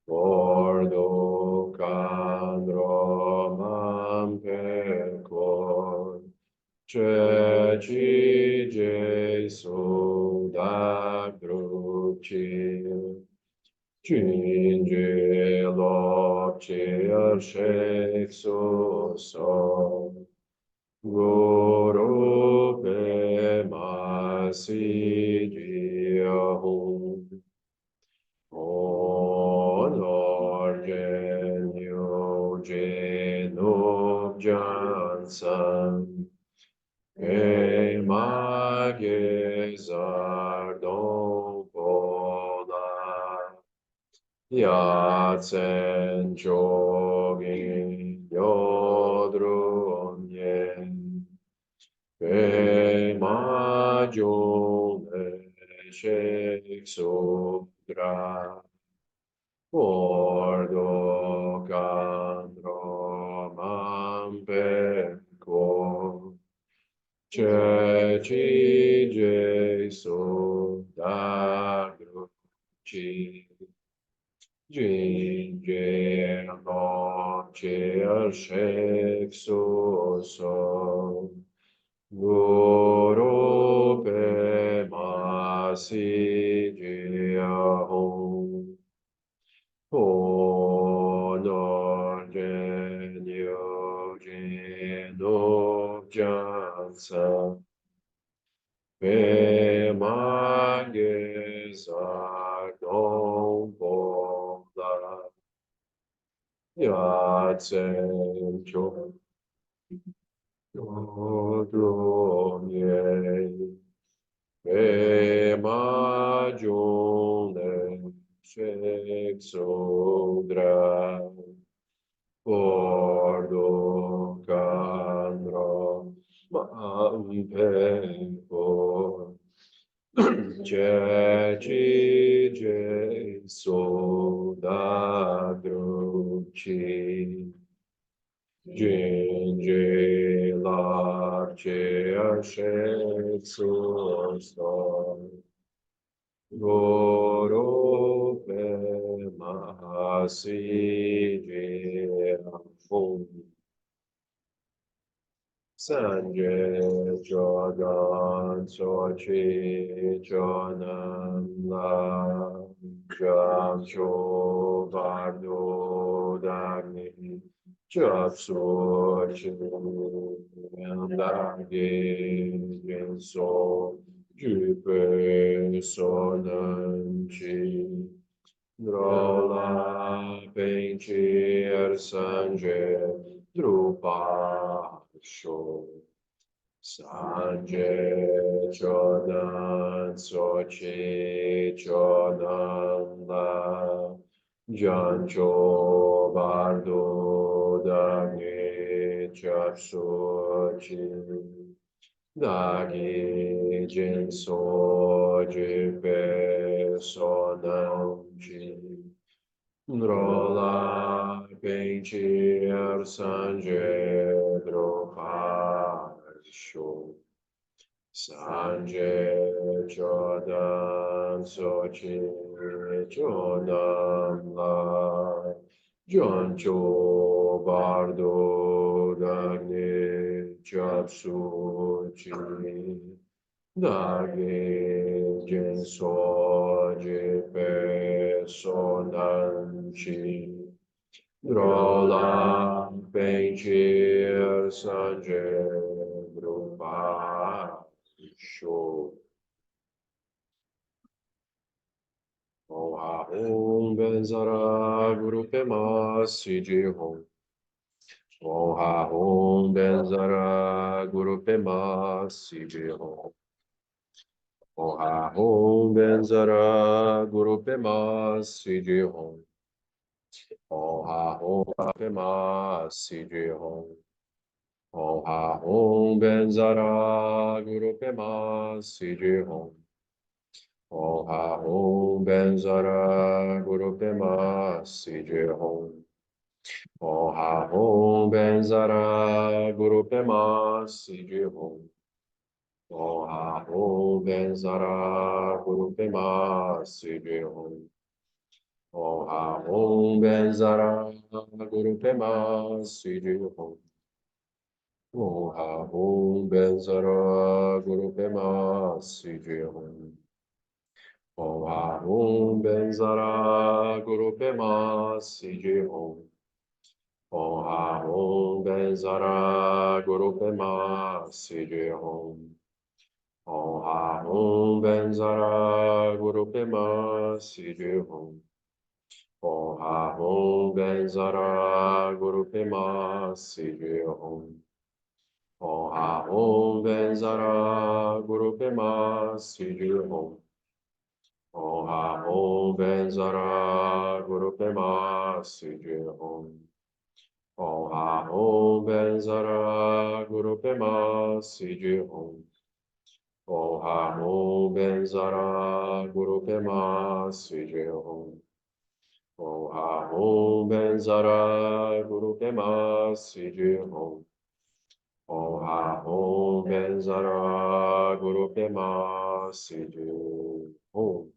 Ordo candromam pecor, ceci Jesu da cruci, cinge lopcier sexus guru pe masidiahum. Honor genio genub Johnson, e mages ardom pola, yatsen jogin yodrum yen, e majum eshek sudra. Ordo candromam pecor, ceci Jesu da cruci, ginge nocte sexus guru pe masidiahum. Honor genio genub Johnson, pe mages ardom pola, yatsen jodrum ye, pe majum sexudra. Ordo candro mampeco, ceci Jesu da cruci, ginge larce ascexus Guru pe masidiahum. Sanje Jodan Sochi Jonam La Jam Cho Bardo Dani Japso Chinandagi Genso Jupe Sonanchi Drola Penchi Sanje Drupa Sho Sanje Chodan Sochi Chodan La Jancho Bardo Dagi Chapsochi Dagi Jinso Jipe Sonamchi Drola Pentir Sanje Dropasho Sanje Chodan Sochi Chodan La Joncho Bardo Dagni Chapsuchi Dagi Jinso Jipe Sonanchi Drola Pentir Sanje Drupa Sho Oha Om Benzara Guru Pema Siji Hom Oha Om Benzara Guru Pema Siji Hom Oha Om Benzara Guru Pema Siji Hom Om Ha Om Pema Siji Hom. Om Ha Om Benzara Guru Pema Siji Hom. Om Ha Om Benzara Guru Pema Siji Hom. Om Ha Om Benzara Guru Pema Siji Hom. Om Ha Om Benzara Guru Pema Siji Hom. Om Ha Om Benzara Guru Pema Siji Hom. Om Ha Om Benzara Guru Pema Siji Hom. Om Ha Om Benzara Guru Pema Siji Hom. Om Ha Om Benzara Guru Pema Siji Hom. Om Ha Om Benzara Guru Pema Siji Hom. Om Ha Om Benzara Guru Pema Siji Hom. Om Ha Om Benzara Guru Pema Siji Hom. Om Ha Om Benzara Guru Pema Siji Hom. Om Ha Om Benzara Guru Pema Siji Hom. Om Ha Om Benzara Guru Pema Siji Hom. Om Ha Om Benzara Guru Pema Siji Hom. Om Ha Om Benzara Guru Pema Siji Hom.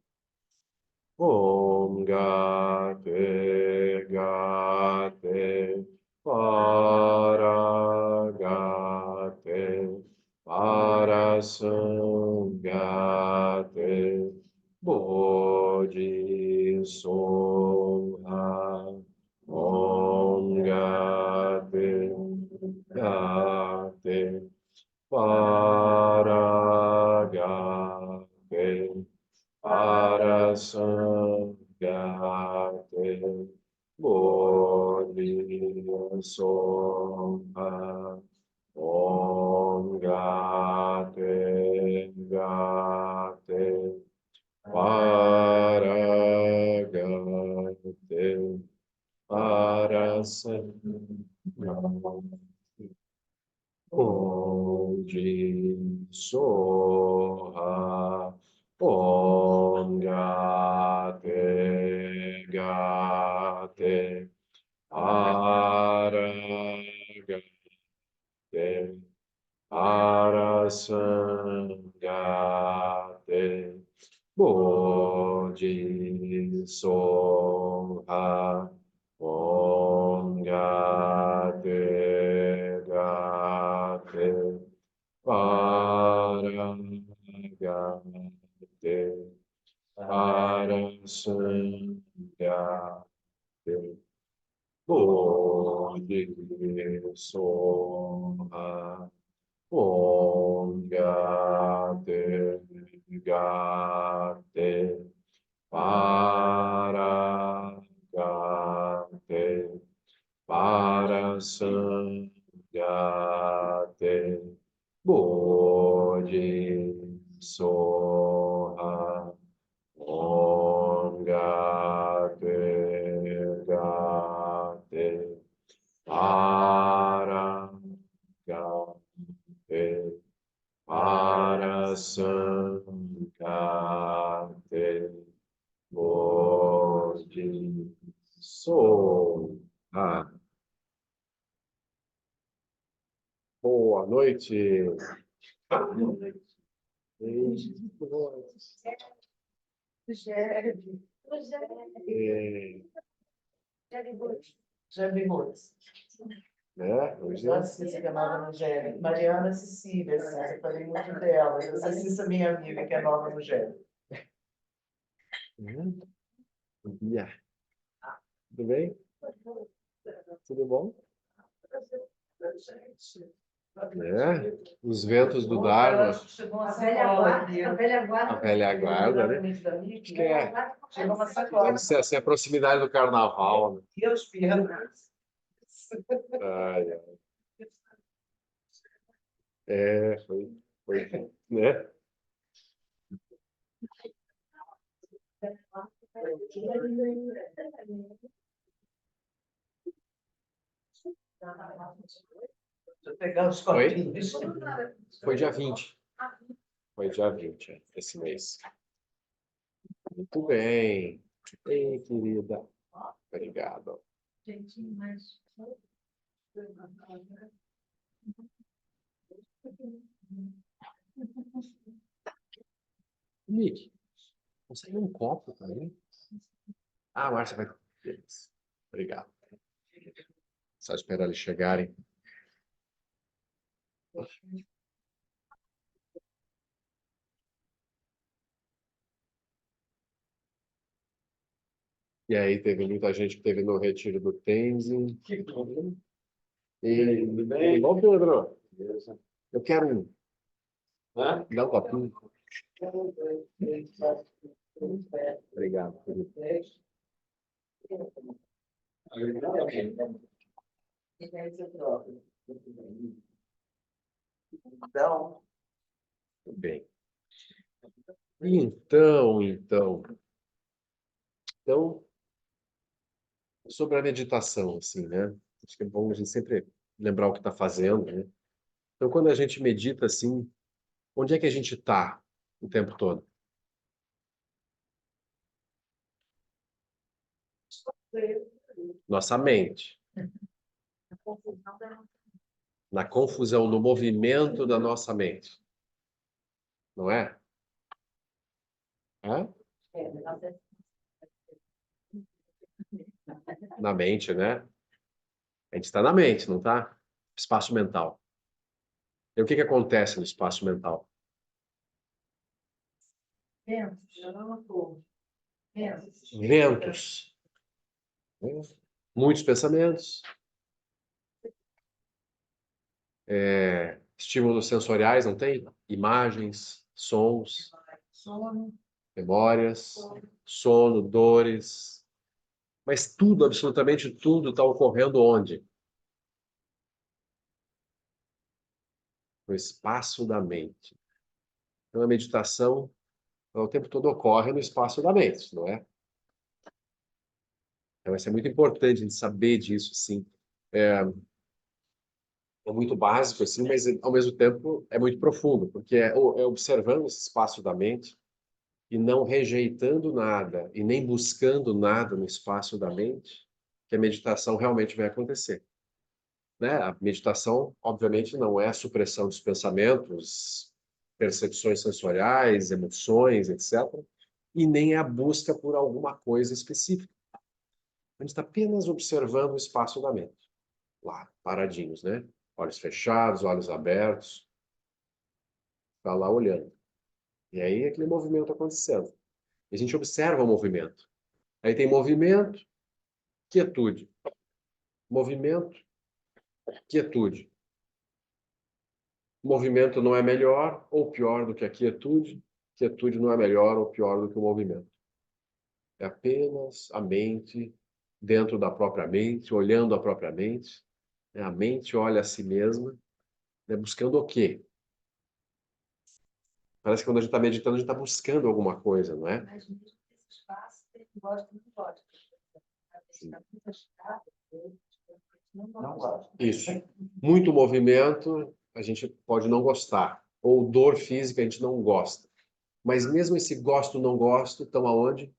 Om Gate Gate Paragate Parasangate Bodhisoha. Om Gate Gate Paragate Parasangate Bodhisattva. Om Gate Gate Paragate Parasangate Bodhisoha. Om Gate Gate Aragate Arasangate Bodhisoha. Om Gate Gate Paragate Parasangate Bodhisoha. Om Gate Gate Paragate Parasangate Bodhisoha. Om Gate Gate Paragate Parasangate Bodhisoha. Boa noite. Jabimores. Né? Hoje Eu assisto que é nova no Gênero. Mariana Cecília, assim, eu falei muito dela. Eu assisto a minha amiga, que é nova no Gênero. Bia. Tudo bem? Tudo bom? Né? Os ventos do Dharma. Chegou uma sacola aqui. A velha guarda, né? Acho que é. Chegou uma sacola. Deve ser assim, a proximidade do carnaval. Né? E eu espirro. Ai, ai. É, foi, né? Deixa eu pegar os Oi? copinhos. Foi dia 20. Foi dia 20, esse mês. Muito bem. Ei, querida. Obrigado. Nick, consegue um copo também? Ah, a Márcia vai. Beleza. Obrigado. Só esperar eles chegarem. E aí teve muita gente que teve no retiro do Tenzin. E tudo bem? Bom, Pedro. Eu quero um. Hã? Dá um copinho. Obrigado, querido. Então, Tudo bem. Então, sobre a meditação, assim, né? Acho que é bom a gente sempre lembrar o que está fazendo, né? Então, quando a gente medita assim, onde é que a gente está o tempo todo? Nossa mente. Na confusão, no movimento da nossa mente. Não é? Hã? Na mente, né? A gente está na mente, não está? Espaço mental. E o que que acontece no espaço mental? Ventos. Né? Muitos pensamentos. Estímulos sensoriais, não tem? Imagens, sons, memórias, sono, dores. Mas tudo, absolutamente tudo, está ocorrendo onde? No espaço da mente. Então, a meditação o tempo todo ocorre no espaço da mente, não é? Então, isso é muito importante a gente saber disso, sim. É muito básico, assim, mas ao mesmo tempo é muito profundo, porque é observando esse espaço da mente e não rejeitando nada e nem buscando nada no espaço da mente que a meditação realmente vai acontecer. Né? A meditação, obviamente, não é a supressão dos pensamentos, percepções sensoriais, emoções, etc., e nem é a busca por alguma coisa específica. A gente está apenas observando o espaço da mente, lá, paradinhos, né? Olhos fechados, olhos abertos, está lá olhando. E aí aquele movimento acontecendo. E a gente observa o movimento. Aí tem movimento, quietude. Movimento, quietude. O movimento não é melhor ou pior do que a quietude. Quietude não é melhor ou pior do que o movimento. É apenas a mente dentro da própria mente, olhando a própria mente. A mente olha a si mesma, né, buscando o quê? Parece que quando a gente está meditando, a gente está buscando alguma coisa, não é? Mas mesmo esse espaço, ele gosta muito forte. não gosto. Isso. Muito movimento, a gente pode não gostar. Ou dor física, a gente não gosta. Mas mesmo esse gosto, não gosto, estão aonde?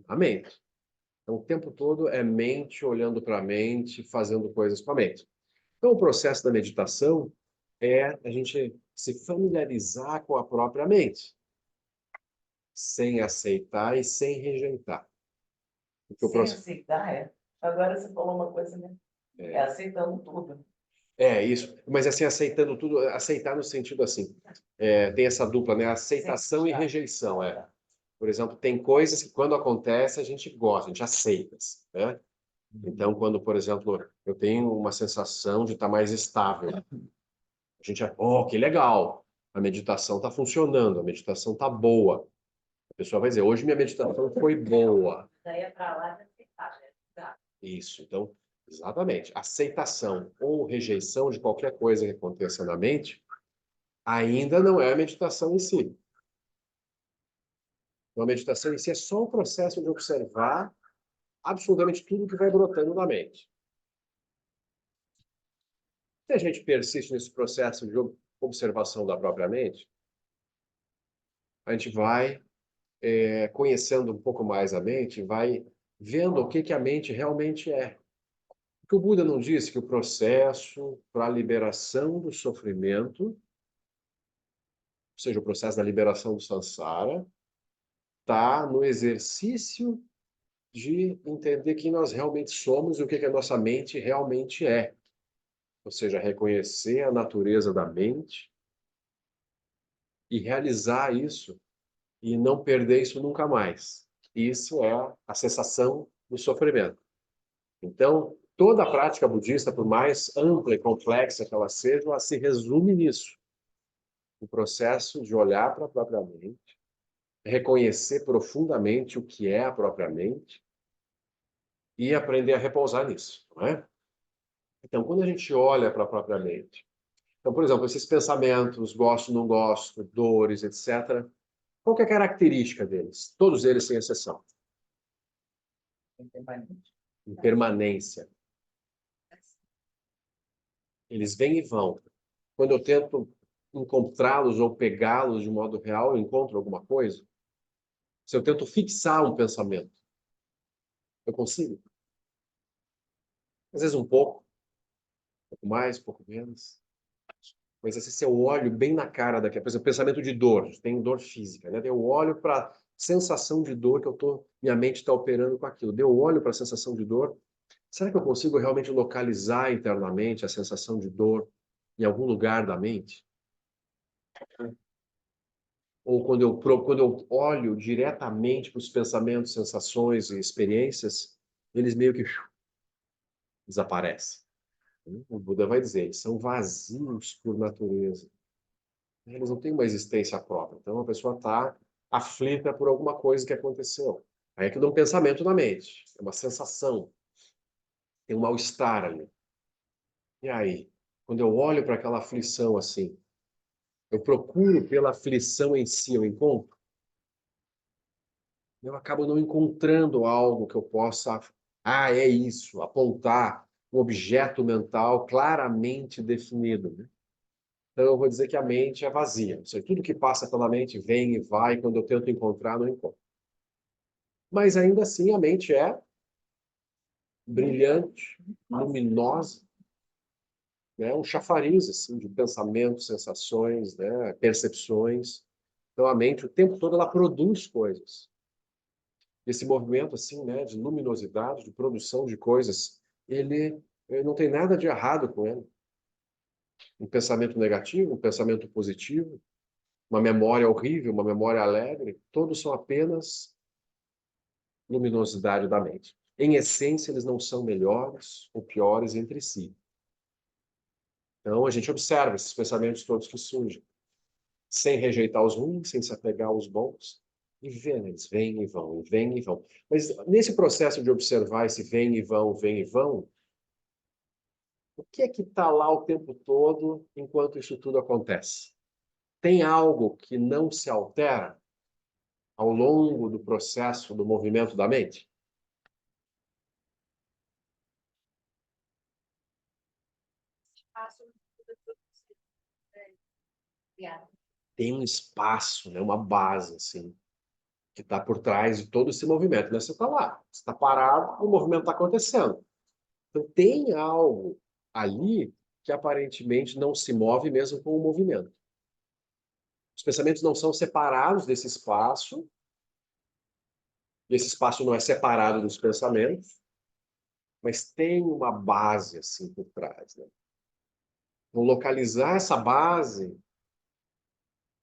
Na mente. Então, o tempo todo é mente olhando para a mente, fazendo coisas com a mente. Então, o processo da meditação é a gente se familiarizar com a própria mente, sem aceitar e sem rejeitar. Porque o Sem processo... aceitar, é. Agora você falou uma coisa, né? É aceitando tudo. É isso, mas assim, aceitando tudo, aceitar no sentido assim, tem essa dupla, né? Aceitação e rejeição, Por exemplo, tem coisas que quando acontece a gente gosta, a gente aceita, né? Então, quando, por exemplo, eu tenho uma sensação de estar mais estável, a gente que legal, a meditação está funcionando, a meditação está boa. A pessoa vai dizer, hoje minha meditação foi boa. Daí é para lá de aceitar, né? Tá. Isso, então, exatamente. Aceitação ou rejeição de qualquer coisa que aconteça na mente ainda não é a meditação em si. Então, a meditação em si é só o processo de observar absolutamente tudo que vai brotando na mente. Se a gente persiste nesse processo de observação da própria mente, a gente vai conhecendo um pouco mais a mente, vai vendo o que que a mente realmente é. Porque o Buda não disse que o processo para a liberação do sofrimento, ou seja, o processo da liberação do samsara, está no exercício de entender quem nós realmente somos e o que que a nossa mente realmente é. Ou seja, reconhecer a natureza da mente e realizar isso e não perder isso nunca mais. Isso é a cessação do sofrimento. Então, toda a prática budista, por mais ampla e complexa que ela seja, ela se resume nisso. O processo de olhar para a própria mente, reconhecer profundamente o que é a própria mente e aprender a repousar nisso, não é? Então, quando a gente olha para a própria mente, então, por exemplo, esses pensamentos, gosto, não gosto, dores, etc., qual que é a característica deles? Todos eles, sem exceção. Impermanência. Eles vêm e vão. Quando eu tento encontrá-los ou pegá-los de modo real, eu encontro alguma coisa. Se eu tento fixar um pensamento, eu consigo. Às vezes um pouco mais, um pouco menos. Mas assim, se eu olho bem na cara daqui, por exemplo, pensamento de dor, tem dor física, né? Eu olho para a sensação de dor que minha mente está operando com aquilo. Eu olho para a sensação de dor, será que eu consigo realmente localizar internamente a sensação de dor em algum lugar da mente? Ou quando eu olho diretamente para os pensamentos, sensações e experiências, eles meio que desaparecem. O Buda vai dizer, eles são vazios por natureza. Eles não têm uma existência própria. Então a pessoa está aflita por alguma coisa que aconteceu. Aí é que dá um pensamento na mente, é uma sensação, tem um mal-estar ali. E aí, quando eu olho para aquela aflição assim, eu procuro pela aflição em si, eu encontro? Eu acabo não encontrando algo que eu possa, é isso, apontar um objeto mental claramente definido, né? Então eu vou dizer que a mente é vazia. Ou seja, tudo que passa pela mente vem e vai, quando eu tento encontrar, não encontro. Mas ainda assim a mente é brilhante, luminosa, né? Um chafariz assim, de pensamentos, sensações, né? Percepções. Então a mente o tempo todo ela produz coisas. Esse movimento assim, né, de luminosidade, de produção de coisas, ele não tem nada de errado com ele. Um pensamento negativo, um pensamento positivo, uma memória horrível, uma memória alegre, todos são apenas luminosidade da mente. Em essência, eles não são melhores ou piores entre si. Então, a gente observa esses pensamentos todos que surgem, sem rejeitar os ruins, sem se apegar aos bons, e vendo, eles vêm e vão, e vêm e vão. Mas nesse processo de observar esse vem e vão, o que é que está lá o tempo todo enquanto isso tudo acontece? Tem algo que não se altera ao longo do processo do movimento da mente? Espaço criado. Tem um espaço, né, uma base, assim, que está por trás de todo esse movimento. Né? Você está lá, você está parado, o movimento está acontecendo. Então, tem algo ali que aparentemente não se move mesmo com o movimento. Os pensamentos não são separados desse espaço, e esse espaço não é separado dos pensamentos, mas tem uma base assim por trás. Né? Então, localizar essa base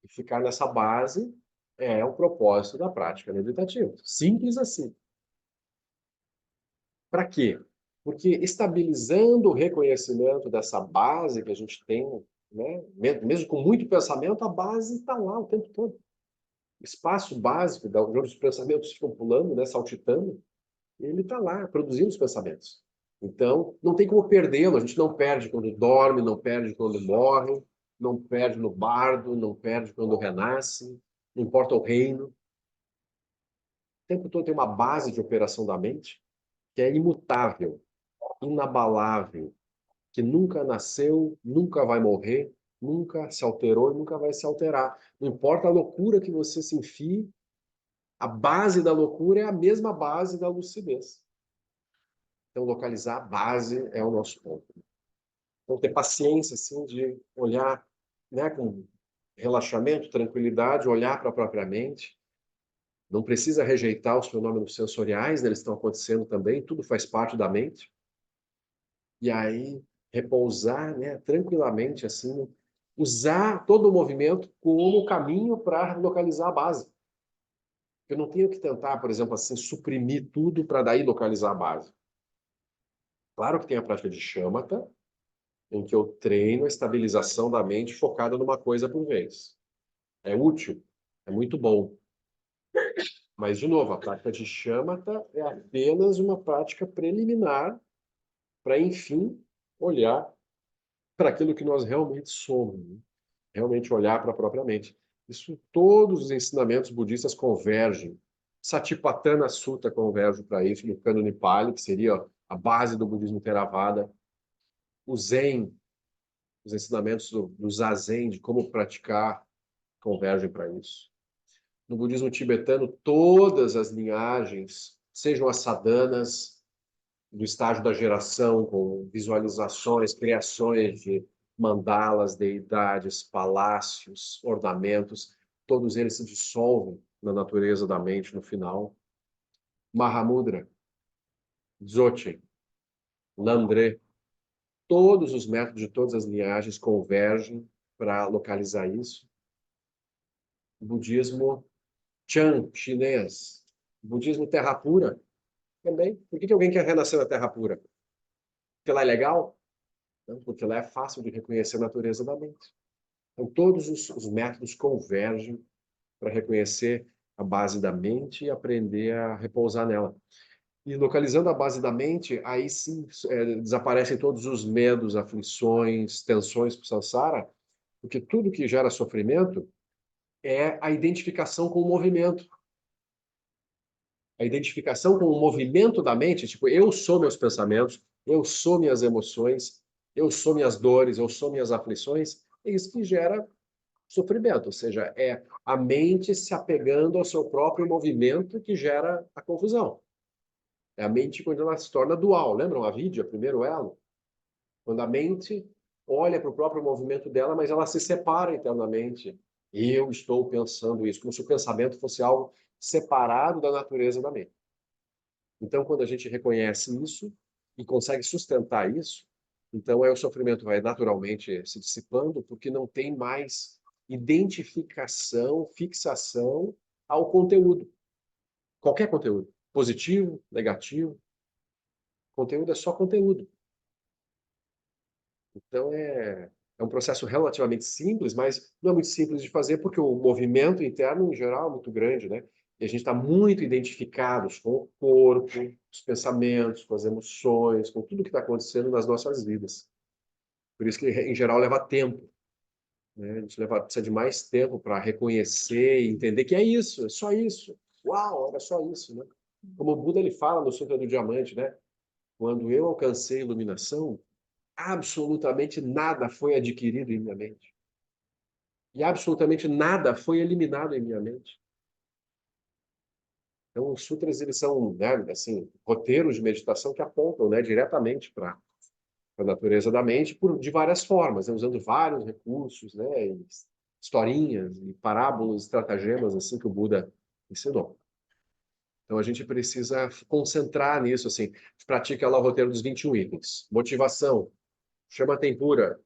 e ficar nessa base é o propósito da prática meditativa. Simples assim. Para quê? Porque estabilizando o reconhecimento dessa base que a gente tem, né? Mesmo com muito pensamento, a base está lá o tempo todo. O espaço básico, onde os pensamentos ficam pulando, né? Saltitando, ele está lá, produzindo os pensamentos. Então, não tem como perdê-lo. A gente não perde quando dorme, não perde quando morre, não perde no bardo, não perde quando renasce, não importa o reino. O tempo todo tem uma base de operação da mente que é imutável, inabalável, que nunca nasceu, nunca vai morrer, nunca se alterou e nunca vai se alterar. Não importa a loucura que você se enfie, a base da loucura é a mesma base da lucidez. Então, localizar a base é o nosso ponto. Então, ter paciência, assim, de olhar, né, com relaxamento, tranquilidade, olhar para a própria mente. Não precisa rejeitar os fenômenos sensoriais, né, eles estão acontecendo também, tudo faz parte da mente. E aí, repousar, né, tranquilamente, assim, usar todo o movimento como caminho para localizar a base. Eu não tenho que tentar, por exemplo, assim, suprimir tudo para daí localizar a base. Claro que tem a prática de shamatha, em que eu treino a estabilização da mente focada numa coisa por vez. É útil, é muito bom. Mas, de novo, a prática de shamatha é apenas uma prática preliminar para, enfim, olhar para aquilo que nós realmente somos, né? Realmente olhar para a própria mente. Isso, todos os ensinamentos budistas convergem. Satipatthana Sutta converge para isso, no Cânone Pali, que seria a base do budismo Theravada. O Zen, os ensinamentos do Zazen, de como praticar, convergem para isso. No budismo tibetano, todas as linhagens, sejam as sadhanas, do estágio da geração, com visualizações, criações de mandalas, deidades, palácios, ornamentos, todos eles se dissolvem na natureza da mente no final. Mahamudra, Dzogchen, Landré, todos os métodos de todas as linhagens convergem para localizar isso. O budismo Chan, chinês, o budismo terra pura, também. Por que alguém quer renascer na terra pura? Porque lá é legal? Não, porque lá é fácil de reconhecer a natureza da mente. Então, todos os métodos convergem para reconhecer a base da mente e aprender a repousar nela. E localizando a base da mente, aí sim desaparecem todos os medos, aflições, tensões para o samsara, porque tudo que gera sofrimento é a identificação com o movimento. A identificação com o movimento da mente, tipo, eu sou meus pensamentos, eu sou minhas emoções, eu sou minhas dores, eu sou minhas aflições, é isso que gera sofrimento, ou seja, é a mente se apegando ao seu próprio movimento que gera a confusão. É a mente quando ela se torna dual, lembram a avidya, primeiro elo? Quando a mente olha para o próprio movimento dela, mas ela se separa internamente. Eu estou pensando isso, como se o pensamento fosse algo separado da natureza da mente. Então, quando a gente reconhece isso e consegue sustentar isso, então o sofrimento vai naturalmente se dissipando, porque não tem mais identificação, fixação ao conteúdo. Qualquer conteúdo, positivo, negativo, conteúdo é só conteúdo. Então é um processo relativamente simples, mas não é muito simples de fazer porque o movimento interno, em geral, é muito grande, né? E a gente está muito identificados com o corpo, os pensamentos, com as emoções, com tudo que está acontecendo nas nossas vidas. Por isso que, em geral, leva tempo, né? A gente precisa de mais tempo para reconhecer e entender que é isso, é só isso. Uau, era só isso, né? Como o Buda ele fala no Sutra do Diamante, né? Quando eu alcancei a iluminação, absolutamente nada foi adquirido em minha mente. E absolutamente nada foi eliminado em minha mente. Então, os sutras, eles são, né, assim, roteiros de meditação que apontam, né, diretamente para a natureza da mente de várias formas, né, usando vários recursos, né, historinhas, e parábolas, estratagemas, assim, que o Buda ensinou. Então, a gente precisa concentrar nisso, assim, pratica lá o roteiro dos 21 itens. Motivação, chama tempura,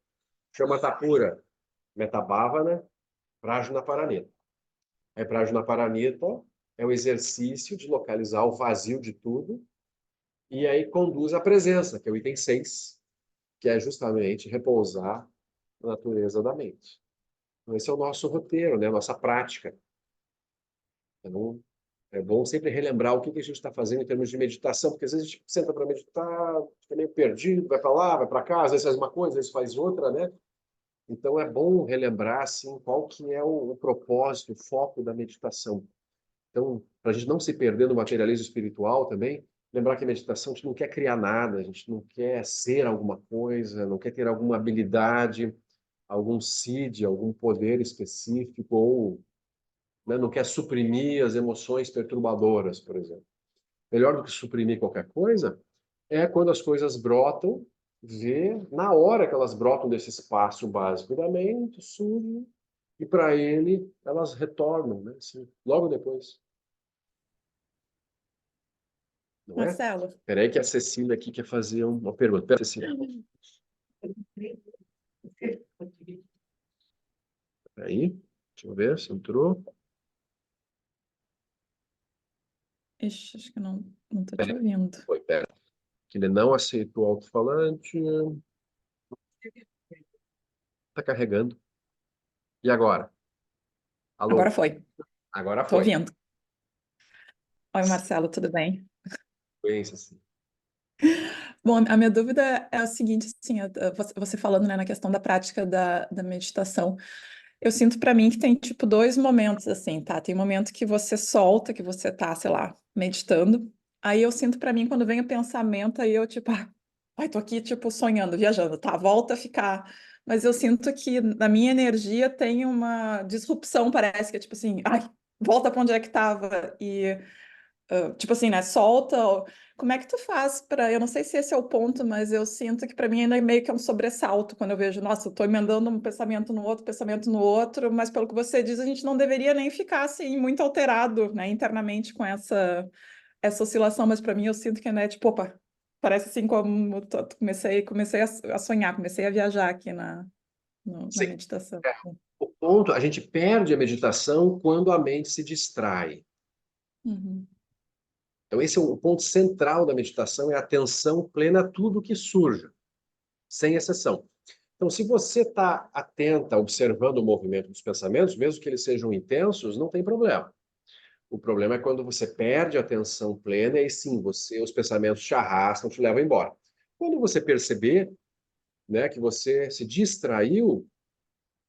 chama tapura, metabhavana, Prajnaparamita. A Prajnaparamita é o exercício de localizar o vazio de tudo e aí conduz à presença, que é o item 6, que é justamente repousar na natureza da mente. Então, esse é o nosso roteiro, né? A nossa prática. Então, é bom sempre relembrar o que a gente está fazendo em termos de meditação, porque às vezes a gente senta para meditar, fica meio perdido, vai para lá, vai para cá, às vezes faz uma coisa, às vezes faz outra, né? Então é bom relembrar assim qual que é o propósito, o foco da meditação. Então, para a gente não se perder no materialismo espiritual também, Lembrar que a meditação, a gente não quer criar nada, a gente não quer ser alguma coisa, não quer ter alguma habilidade, algum seed, algum poder específico, ou, né, não quer suprimir as emoções perturbadoras, por exemplo. Melhor do que suprimir qualquer coisa é quando as coisas brotam, ver na hora que elas brotam desse espaço básico da mente, surgem, e para ele elas retornam, né? Assim, logo depois. Não é? Marcelo, Espera aí que a Cecília aqui quer fazer uma pergunta. Pera, Cecília. Aí, deixa eu ver se entrou. ixi, acho que não tô te ouvindo. Foi, pera. Que ele não aceitou o alto-falante. Está carregando. E agora? Alô? Agora foi, Agora tô foi. ouvindo. Oi, Marcelo, tudo bem? Foi, Cecília. Bom, a minha dúvida é o seguinte, assim, você falando, né, na questão da prática da meditação, eu sinto para mim que tem, tipo, dois momentos, assim, tá? Tem um momento que você solta, que você tá, sei lá, meditando, aí eu sinto para mim, quando vem o pensamento, aí eu, tipo, ai, tô aqui, tipo, sonhando, viajando, tá? Volta a ficar... Mas eu sinto que na minha energia tem uma disrupção, parece que é, tipo assim, ai, volta para onde é que tava, e... tipo assim, né? Solta. Como é que tu faz para? Eu não sei se esse é o ponto, mas eu sinto que para mim ainda é meio que um sobressalto quando eu vejo, nossa, eu tô emendando um pensamento no outro, mas pelo que você diz, a gente não deveria nem ficar assim muito alterado, né, internamente com essa oscilação, mas para mim eu sinto que, né, tipo, opa, parece assim como comecei a sonhar, comecei a viajar aqui na Sim. meditação. O ponto, a gente perde a meditação quando a mente se distrai. Uhum. Então, esse é o ponto central da meditação, é a atenção plena a tudo que surja, sem exceção. Então, se você está atenta, observando o movimento dos pensamentos, mesmo que eles sejam intensos, não tem problema. O problema é quando você perde a atenção plena e sim, os pensamentos te arrastam, te levam embora. Quando você perceber, né, que você se distraiu,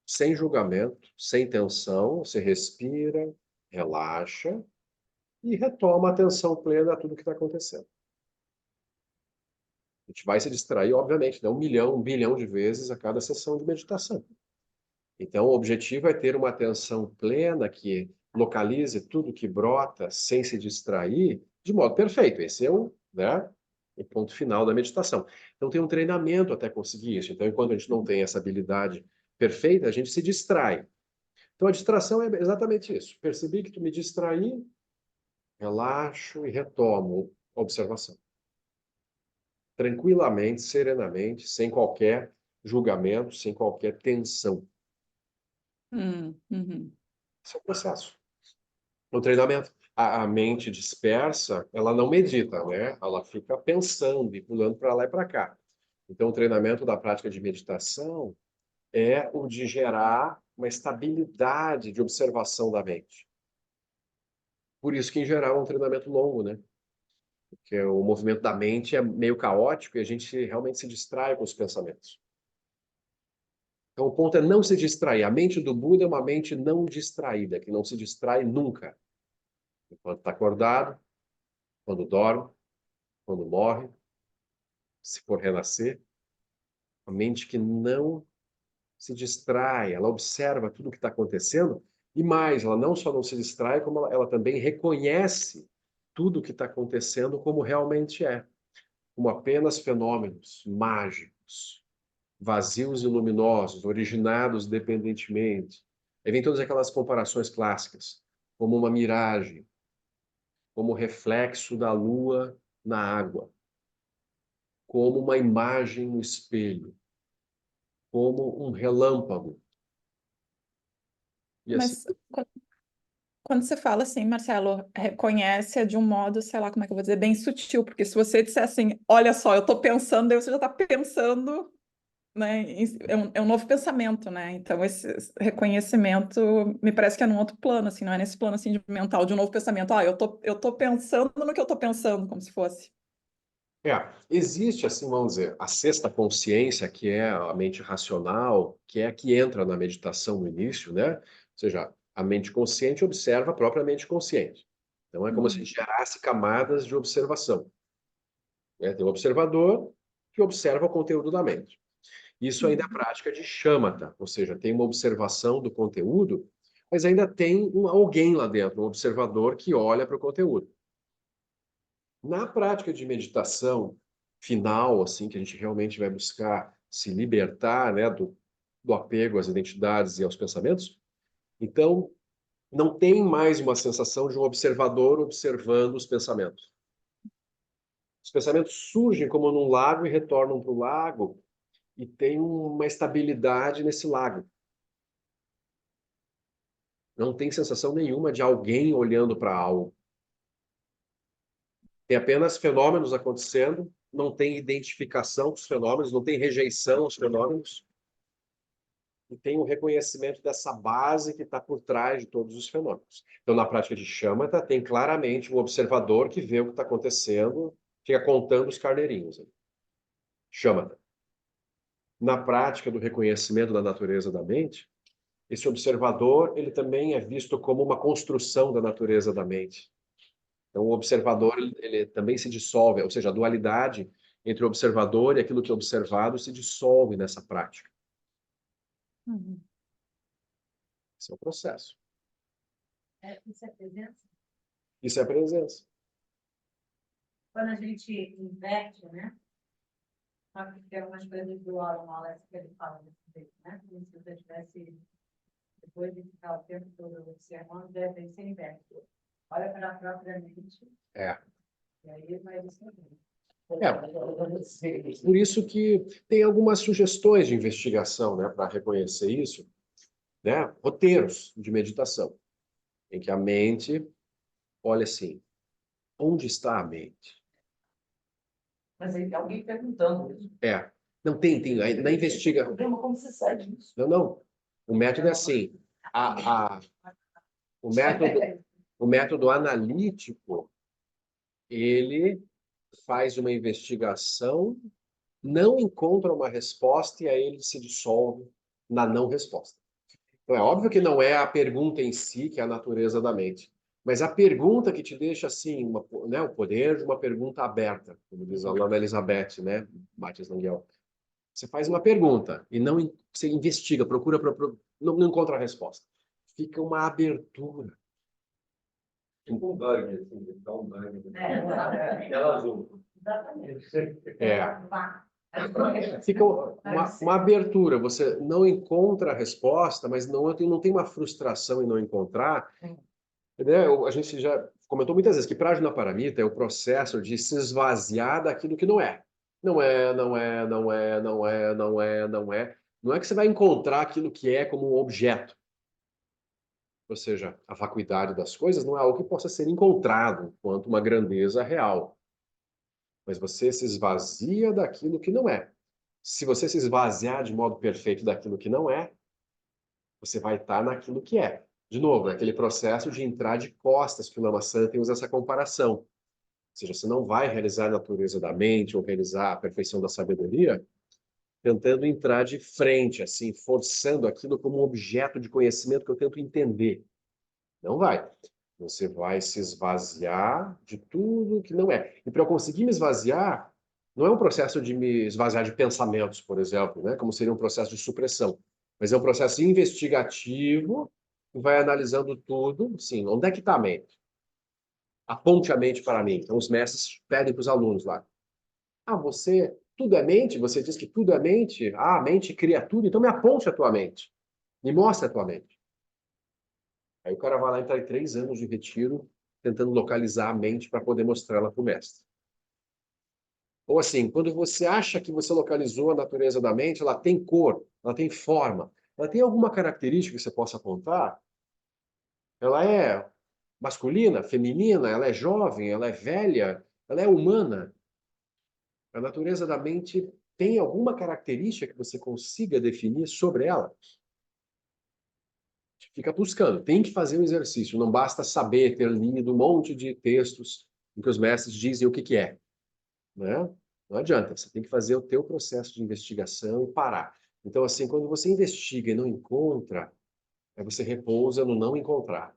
sem julgamento, sem tensão, você respira, relaxa e retoma a atenção plena a tudo que está acontecendo. A gente vai se distrair, obviamente, né, 1 milhão, 1 bilhão de vezes a cada sessão de meditação. Então, o objetivo é ter uma atenção plena que localize tudo que brota sem se distrair de modo perfeito. Esse é né, o ponto final da meditação. Então, tem um treinamento até conseguir isso. Então, enquanto a gente não tem essa habilidade perfeita, a gente se distrai. Então, a distração é exatamente isso. Percebi que tu me distraí, relaxo e retomo a observação. Tranquilamente, serenamente, sem qualquer julgamento, sem qualquer tensão. Uhum. Esse é o processo. No treinamento, a mente dispersa, ela não medita, né? Ela fica pensando e pulando para lá e para cá. Então, o treinamento da prática de meditação é o de gerar uma estabilidade de observação da mente. Por isso que, em geral, é um treinamento longo, né? Porque o movimento da mente é meio caótico e a gente realmente se distrai com os pensamentos. Então, o ponto é não se distrair. A mente do Buda é uma mente não distraída, que não se distrai nunca. Enquanto está acordado, quando dorme, quando morre, se for renascer. A mente que não se distrai, ela observa tudo o que está acontecendo e mais, ela não só não se distrai, como ela também reconhece tudo o que está acontecendo como realmente é, como apenas fenômenos mágicos, vazios e luminosos, originados dependentemente. Aí vem todas aquelas comparações clássicas, como uma miragem, como reflexo da lua na água, como uma imagem no espelho, como um relâmpago. E assim, Mas quando você fala assim, Marcelo, reconhece de um modo, sei lá, como é que eu vou dizer, bem sutil, porque se você disser assim, olha só, eu tô pensando, aí você já está pensando, né? É um novo pensamento, né? Então, esse reconhecimento me parece que é num outro plano, assim, não é nesse plano assim de mental, de um novo pensamento. Ah, eu tô pensando no que eu tô pensando, como se fosse. existe assim, vamos dizer, a sexta consciência, que é a mente racional, que é a que entra na meditação no início, né? Ou seja, a mente consciente observa a própria mente consciente. Então é como se a Uhum. gente gerasse camadas de observação. né? Tem um observador que observa o conteúdo da mente. Isso ainda é a prática de shamatha, ou seja, tem uma observação do conteúdo, mas ainda tem alguém lá dentro, um observador que olha para o conteúdo. Na prática de meditação final, assim, que a gente realmente vai buscar se libertar, né, do apego às identidades e aos pensamentos, então não tem mais uma sensação de um observador observando os pensamentos. Os pensamentos surgem como num lago e retornam para o lago, e tem uma estabilidade nesse lago. Não tem sensação nenhuma de alguém olhando para algo. Tem apenas fenômenos acontecendo, não tem identificação dos fenômenos, não tem rejeição aos fenômenos, e tem o reconhecimento dessa base que está por trás de todos os fenômenos. Então, na prática de shamatha, tem claramente um observador que vê o que está acontecendo, fica contando os carneirinhos. Shamatha. Na prática do reconhecimento da natureza da mente, esse observador, ele também é visto como uma construção da natureza da mente. Então, o observador, ele também se dissolve, ou seja, a dualidade entre o observador e aquilo que é observado se dissolve nessa prática. Uhum. Esse é o processo. Isso é presença? Isso é a presença. Quando a gente inverte, né? Só que tem algumas coisas do Alan Wallace que ele fala desse jeito, né? Como se você tivesse, depois de ficar o tempo todo observando, deve ser inverso. Olha para a própria mente, É. e aí vai descobrir. Por isso que tem algumas sugestões de investigação, né, para reconhecer isso, né? Roteiros de meditação, em que a mente olha assim, onde está a mente? Mas aí, alguém perguntando isso. É. Não tem, aí na investiga. Problema, como você sai disso? Não. O método é assim. O método analítico, ele faz uma investigação, não encontra uma resposta e aí ele se dissolve na não resposta. Então, é óbvio que não é a pergunta em si que é a natureza da mente, mas a pergunta que te deixa assim, né, o poder de uma pergunta aberta, como diz a Ana Elizabeth, né, Matis Langel. Você faz uma pergunta e não você investiga, procura, não encontra a resposta. Fica uma abertura. Tipo um bug, assim, dá um bug. É. Tela azul. Exatamente. Fica uma abertura. Você não encontra a resposta, mas não tem uma frustração em não encontrar. Né? A gente já comentou muitas vezes que Prajnaparamita é o processo de se esvaziar daquilo que não é. Não é, não é, não é, não é, não é, não é. Não é que você vai encontrar aquilo que é como um objeto. Ou seja, a vacuidade das coisas não é algo que possa ser encontrado quanto uma grandeza real. Mas você se esvazia daquilo que não é. Se você se esvaziar de modo perfeito daquilo que não é, você vai estar naquilo que é. De novo, é aquele processo de entrar de costas que o Lama Santen usa essa comparação. Ou seja, você não vai realizar a natureza da mente ou realizar a perfeição da sabedoria tentando entrar de frente, assim, forçando aquilo como um objeto de conhecimento que eu tento entender. Não vai. Você vai se esvaziar de tudo que não é. E para eu conseguir me esvaziar, não é um processo de me esvaziar de pensamentos, por exemplo, né? Como seria um processo de supressão. Mas é um processo investigativo que vai analisando tudo. Sim, onde é que está a mente? Aponte a mente para mim. Então, os mestres pedem para os alunos lá. Tudo é mente? Você diz que tudo é mente? A mente cria tudo. Então, me aponte a tua mente. Me mostre a tua mente. Aí o cara vai lá e está em 3 anos de retiro, tentando localizar a mente para poder mostrar ela para o mestre. Ou assim, quando você acha que você localizou a natureza da mente, ela tem cor, ela tem forma, ela tem alguma característica que você possa apontar? Ela é masculina, feminina, ela é jovem, ela é velha, ela é humana. A natureza da mente tem alguma característica que você consiga definir sobre ela? Fica buscando, tem que fazer um exercício, não basta saber, ter lido um monte de textos em que os mestres dizem o que é, né? Não adianta, você tem que fazer o teu processo de investigação e parar. Então, assim, quando você investiga e não encontra, aí você repousa no não encontrar.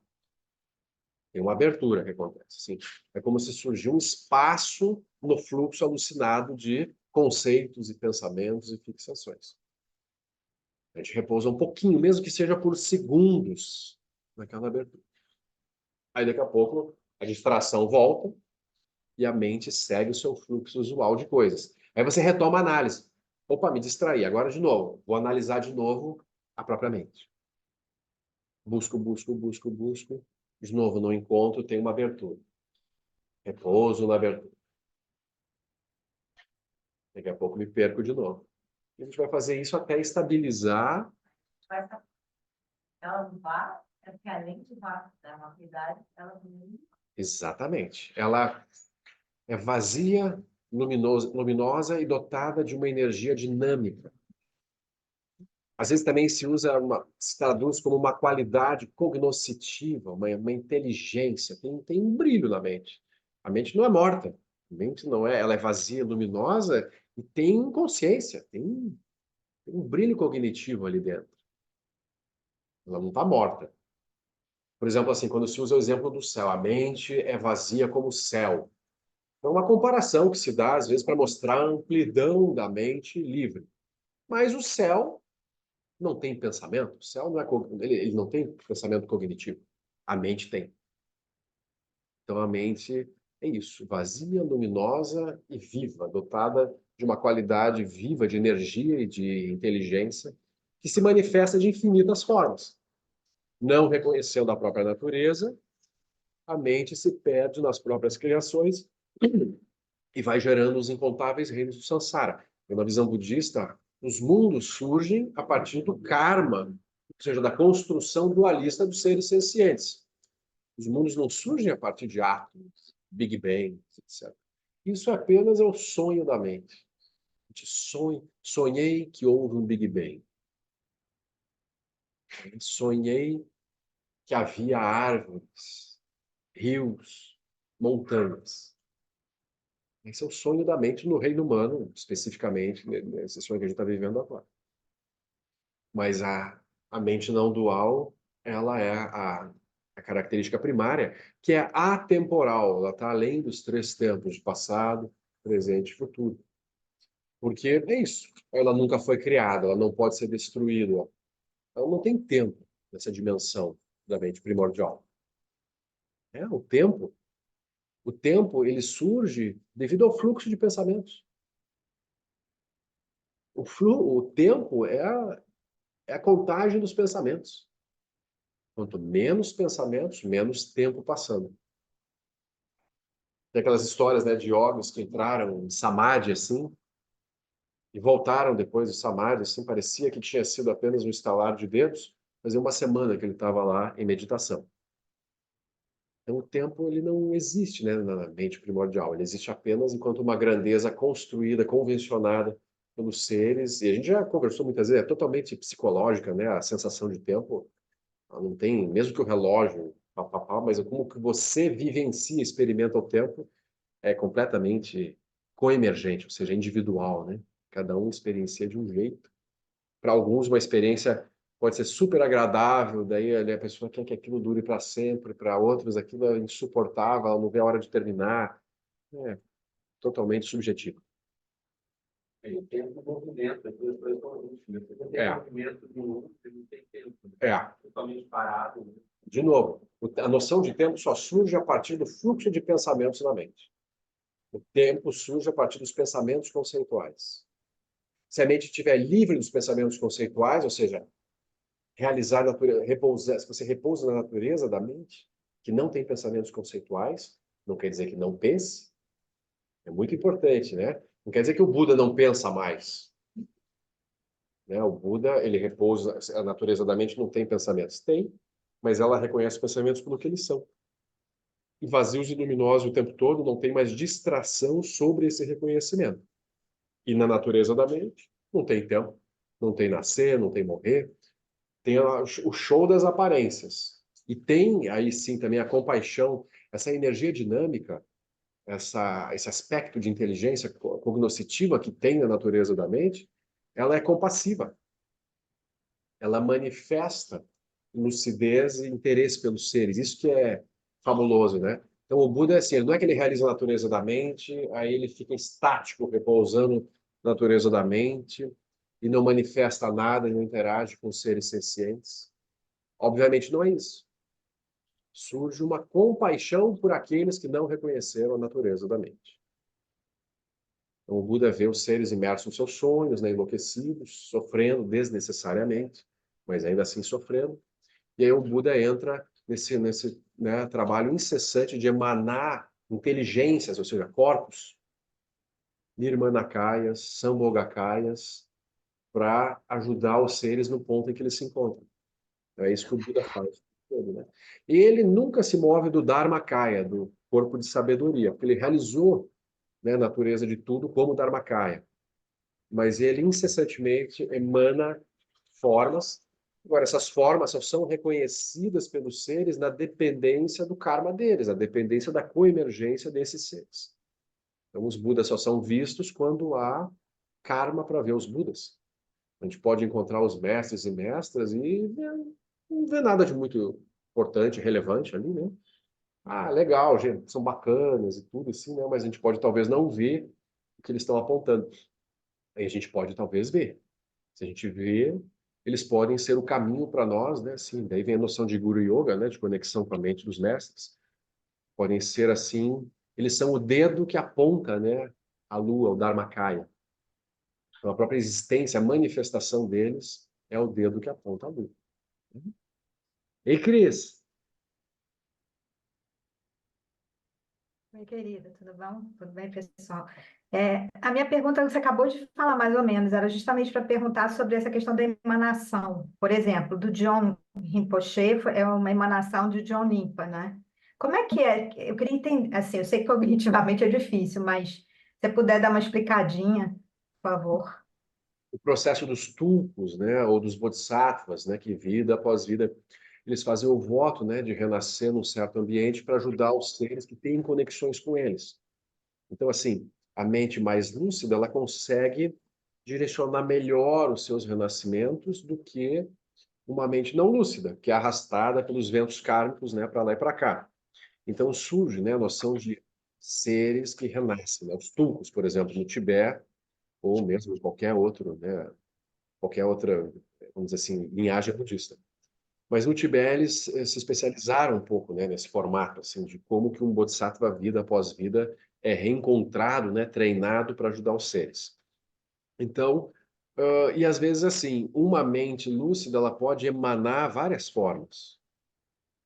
Tem uma abertura que acontece, assim. É como se surgiu um espaço no fluxo alucinado de conceitos e pensamentos e fixações. A gente repousa um pouquinho, mesmo que seja por segundos, naquela abertura. Aí, daqui a pouco, a distração volta e a mente segue o seu fluxo usual de coisas. Aí você retoma a análise. Opa, me distraí. Agora, de novo, vou analisar de novo a própria mente. Busco. De novo, não encontro, tem uma abertura. Repouso na abertura. Daqui a pouco me perco de novo. E a gente vai fazer isso até estabilizar. Ela não vai, é porque além de dar uma atividade, ela também. Exatamente. Ela é vazia, luminosa e dotada de uma energia dinâmica. Às vezes também se traduz como uma qualidade cognoscitiva, uma inteligência. Tem um brilho na mente. A mente não é morta. A mente não é, ela é vazia, luminosa e tem consciência, tem um brilho cognitivo ali dentro. Ela não está morta. Por exemplo, assim, quando se usa o exemplo do céu, a mente é vazia como o céu. É uma comparação que se dá, às vezes, para mostrar a amplidão da mente livre. Mas o céu não tem pensamento. O céu não é, ele não tem pensamento cognitivo. A mente tem. Então, a mente é isso, vazia, luminosa e viva, dotada de uma qualidade viva de energia e de inteligência que se manifesta de infinitas formas. Não reconhecendo a própria natureza, a mente se perde nas próprias criações e vai gerando os incontáveis reinos do samsara. Na visão budista, os mundos surgem a partir do karma, ou seja, da construção dualista dos seres sencientes. Os mundos não surgem a partir de átomos, Big Bang, etc. Isso apenas é o sonho da mente. A gente sonhei que houve um Big Bang. Sonhei que havia árvores, rios, montanhas. Esse é o sonho da mente no reino humano, especificamente, nesse sonho que a gente está vivendo agora. Mas a mente não dual, ela é a característica primária, que é atemporal, ela está além dos três tempos, de passado, presente e futuro. Porque é isso, ela nunca foi criada, ela não pode ser destruída, ela não tem tempo nessa dimensão da mente primordial. O tempo, ele surge devido ao fluxo de pensamentos. O tempo é a contagem dos pensamentos. Quanto menos pensamentos, menos tempo passando. Tem aquelas histórias, né, de yogis que entraram em samadhi, assim, e voltaram depois do samadhi, assim, parecia que tinha sido apenas um estalar de dedos, mas é uma semana que ele estava lá em meditação. Então, o tempo, ele não existe, né, na mente primordial, ele existe apenas enquanto uma grandeza construída, convencionada pelos seres, e a gente já conversou muitas vezes, é totalmente psicológica, né, a sensação de tempo. Não tem, mesmo que o relógio, mas como que você vivencia, experimenta o tempo, é completamente coemergente, ou seja, individual, né? Cada um experiencia de um jeito. Para alguns, uma experiência pode ser super agradável, daí a pessoa quer que aquilo dure para sempre, para outros aquilo é insuportável, ela não vê a hora de terminar. É totalmente subjetivo. O tempo do movimento, as duas coisas são íntimas. Você tem movimento de um, você não tem tempo. Totalmente parado. Né? De novo, a noção de tempo só surge a partir do fluxo de pensamentos na mente. O tempo surge a partir dos pensamentos conceituais. Se a mente estiver livre dos pensamentos conceituais, ou seja, se você repousa na natureza da mente, que não tem pensamentos conceituais, não quer dizer que não pense, é muito importante, né? Não quer dizer que o Buda não pensa mais. Né? O Buda, ele repousa, a natureza da mente não tem pensamentos. Tem, mas ela reconhece os pensamentos pelo que eles são. E vazios e luminosos o tempo todo, não tem mais distração sobre esse reconhecimento. E na natureza da mente, não tem tempo, não tem nascer, não tem morrer, tem o show das aparências. E tem aí sim também a compaixão, essa energia dinâmica, esse aspecto de inteligência cognoscitiva que tem na natureza da mente, ela é compassiva. Ela manifesta lucidez e interesse pelos seres. Isso que é fabuloso, né? Então, o Buda é assim, não é que ele realiza a natureza da mente, aí ele fica estático, repousando na natureza da mente, e não manifesta nada, e não interage com os seres sencientes. Obviamente não é isso. Surge uma compaixão por aqueles que não reconheceram a natureza da mente. Então, o Buda vê os seres imersos nos seus sonhos, né, enlouquecidos, sofrendo desnecessariamente, mas ainda assim sofrendo. E aí o Buda entra nesse né, trabalho incessante de emanar inteligências, ou seja, corpos, nirmanakayas, sambhogakayas, para ajudar os seres no ponto em que eles se encontram. É isso que o Buda faz. Né? E ele nunca se move do Dharmakaya, do corpo de sabedoria, porque ele realizou, né, a natureza de tudo como Dharmakaya. Mas ele incessantemente emana formas. Agora, essas formas só são reconhecidas pelos seres na dependência do karma deles, na dependência da coemergência desses seres. Então, os Budas só são vistos quando há karma para ver os Budas. A gente pode encontrar os mestres e mestras e não vê nada de muito importante, relevante ali, né? Ah, legal, gente, são bacanas e tudo assim, né? Mas a gente pode talvez não ver o que eles estão apontando. Aí a gente pode talvez ver. Se a gente vê, eles podem ser o caminho para nós, né? Assim, daí vem a noção de Guru Yoga, né? De conexão com a mente dos mestres. Podem ser assim, eles são o dedo que aponta, né? A lua, o Dharmakaya. Então, a própria existência, a manifestação deles é o dedo que aponta a lua. Ei, Cris, Oi, querida, tudo bom? Tudo bem, pessoal? A minha pergunta, você acabou de falar mais ou menos, era justamente para perguntar sobre essa questão da emanação. Por exemplo, do John Rinpoche, é uma emanação de John Limpa, né? Como é que é? Eu queria entender, assim, eu sei que cognitivamente é difícil, mas se você puder dar uma explicadinha, por favor. o processo dos tulkus, né? Ou dos bodhisattvas, né? Que vida após vida, eles fazem o voto, né? De renascer num certo ambiente para ajudar os seres que têm conexões com eles. Então, assim, a mente mais lúcida, ela consegue direcionar melhor os seus renascimentos do que uma mente não lúcida, que é arrastada pelos ventos kármicos, né, para lá e para cá. Então surge, né, a noção de seres que renascem, né? Os tulkus, por exemplo, no Tibete, ou mesmo em qualquer outro, né, qualquer outra, vamos dizer assim, linhagem budista. Mas no Tibete eles se especializaram um pouco, né, nesse formato, assim, de como que um bodhisattva, vida após vida, é reencontrado, né, treinado para ajudar os seres. Então, e às vezes assim, uma mente lúcida, ela pode emanar várias formas,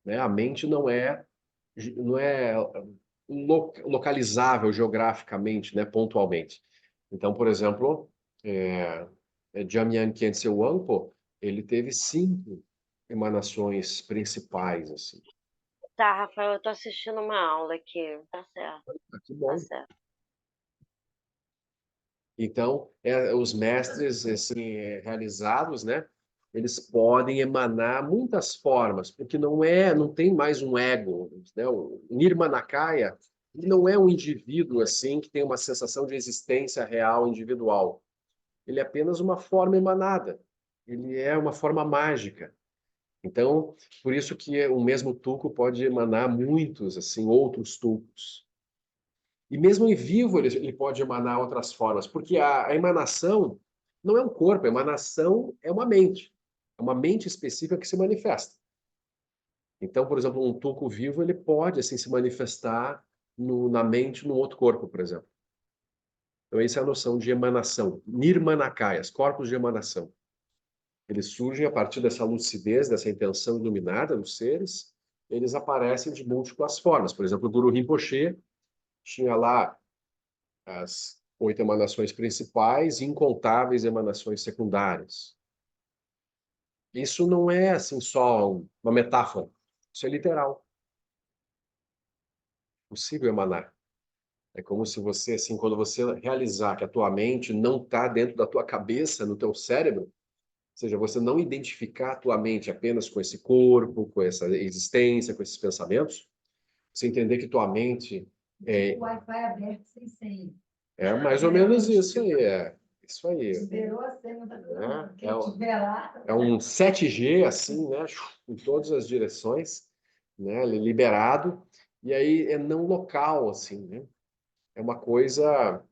né? A mente não é localizável geograficamente, né, pontualmente. Então, por exemplo, Jamyang Khyentse Wangpo, ele teve 5 emanações principais, assim. Tá, Rafael, eu tô assistindo uma aula aqui. Tá certo, Que tá bom. certo. Então, os mestres assim, realizados, né? Eles podem emanar muitas formas, porque não tem mais um ego, né? O Nirmanakaya, ele não é um indivíduo assim que tem uma sensação de existência real individual. Ele é apenas uma forma emanada. Ele é uma forma mágica. Então, por isso que o mesmo tulco pode emanar muitos assim outros tulcos. E mesmo em vivo ele pode emanar outras formas, porque a emanação não é um corpo, a emanação é uma mente. É uma mente específica que se manifesta. Então, por exemplo, um tulco vivo ele pode assim se manifestar na mente num outro corpo, por exemplo. Então, essa é a noção de emanação. Nirmanakayas, corpos de emanação. Eles surgem a partir dessa lucidez, dessa intenção iluminada dos seres, eles aparecem de múltiplas formas. Por exemplo, o Guru Rinpoche tinha lá as 8 emanações principais e incontáveis emanações secundárias. Isso não é assim só uma metáfora, isso é literal. É possível emanar. É como se você, assim, quando você realizar que a tua mente não está dentro da tua cabeça, no teu cérebro, ou seja, você não identificar a tua mente apenas com esse corpo, com essa existência, com esses pensamentos, você entender que tua mente O Wi-Fi aberto sem senha. é mais ou menos isso aí, isso aí. Liberou a senha da É, quem tiver lá. É um 7G, assim, né? Em todas as direções, né? Liberado. E aí é não local, assim, né? É uma coisa,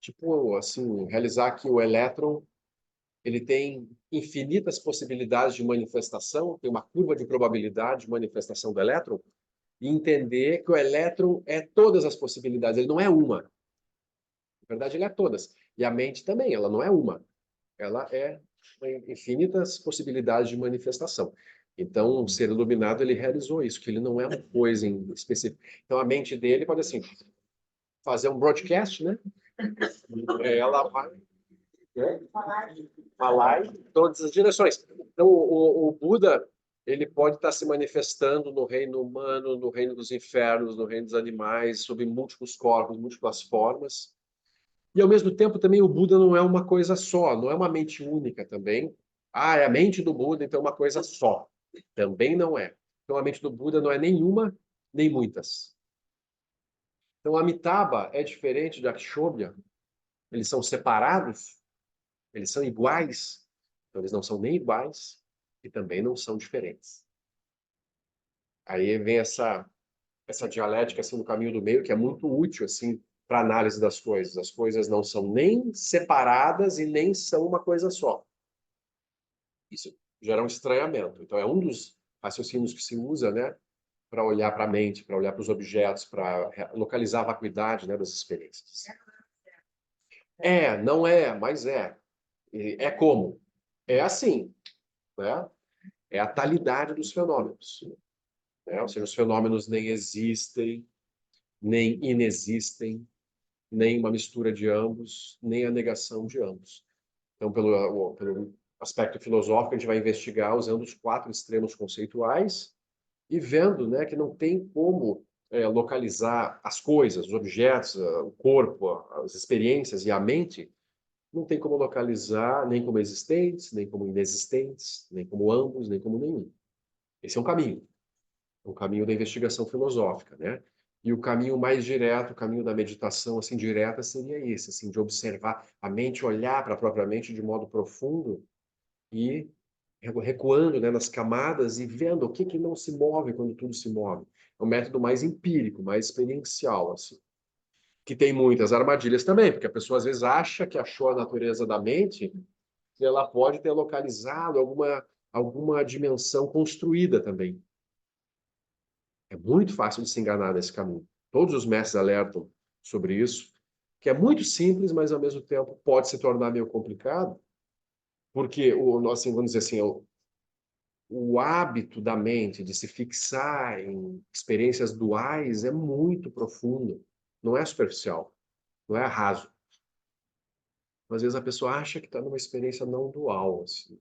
tipo, assim, realizar que o elétron ele tem infinitas possibilidades de manifestação, tem uma curva de probabilidade de manifestação do elétron, e entender que o elétron é todas as possibilidades, ele não é uma. Na verdade, ele é todas. E a mente também, ela não é uma. Ela é infinitas possibilidades de manifestação. Então, o ser iluminado, ele realizou isso, que ele não é uma coisa em específico. Então, a mente dele pode, assim, fazer um broadcast, né? Ela vai falar em todas as direções. Então, o Buda, ele pode estar se manifestando no reino humano, no reino dos infernos, no reino dos animais, sob múltiplos corpos, múltiplas formas. E, ao mesmo tempo, também o Buda não é uma coisa só, não é uma mente única também. Ah, é a mente do Buda, então é uma coisa só. Também não é. Então, a mente do Buda não é nenhuma, nem muitas. Então, Amitabha é diferente de Akshobhya. Eles são separados, eles são iguais. Então, eles não são nem iguais e também não são diferentes. Aí vem essa dialética assim, no caminho do meio, que é muito útil assim, para análise das coisas. As coisas não são nem separadas e nem são uma coisa só. Isso gera um estranhamento. Então, é um dos raciocínios que se usa, né, para olhar para a mente, para olhar para os objetos, para localizar a vacuidade, né, das experiências. É, não é, mas é. É como? É assim, né? É a talidade dos fenômenos. Né? Ou seja, os fenômenos nem existem, nem inexistem, nem uma mistura de ambos, nem a negação de ambos. Então, pelo aspecto filosófico, a gente vai investigar usando os 4 extremos conceituais e vendo, né, que não tem como localizar as coisas, os objetos, o corpo, as experiências e a mente, não tem como localizar nem como existentes, nem como inexistentes, nem como ambos, nem como nenhum. Esse é um caminho da investigação filosófica, né? E o caminho mais direto, o caminho da meditação assim direta seria esse, assim, de observar a mente, olhar para a própria mente de modo profundo e recuando, né, nas camadas e vendo o que que não se move quando tudo se move. É um método mais empírico, mais experiencial, assim. Que tem muitas armadilhas também, porque a pessoa às vezes acha que achou a natureza da mente e ela pode ter localizado alguma dimensão construída também. É muito fácil de se enganar nesse caminho. Todos os mestres alertam sobre isso, que é muito simples, mas ao mesmo tempo pode se tornar meio complicado, porque assim, vamos dizer assim, o hábito da mente de se fixar em experiências duais é muito profundo, não é superficial, não é raso. Às vezes a pessoa acha que está numa experiência não dual, assim,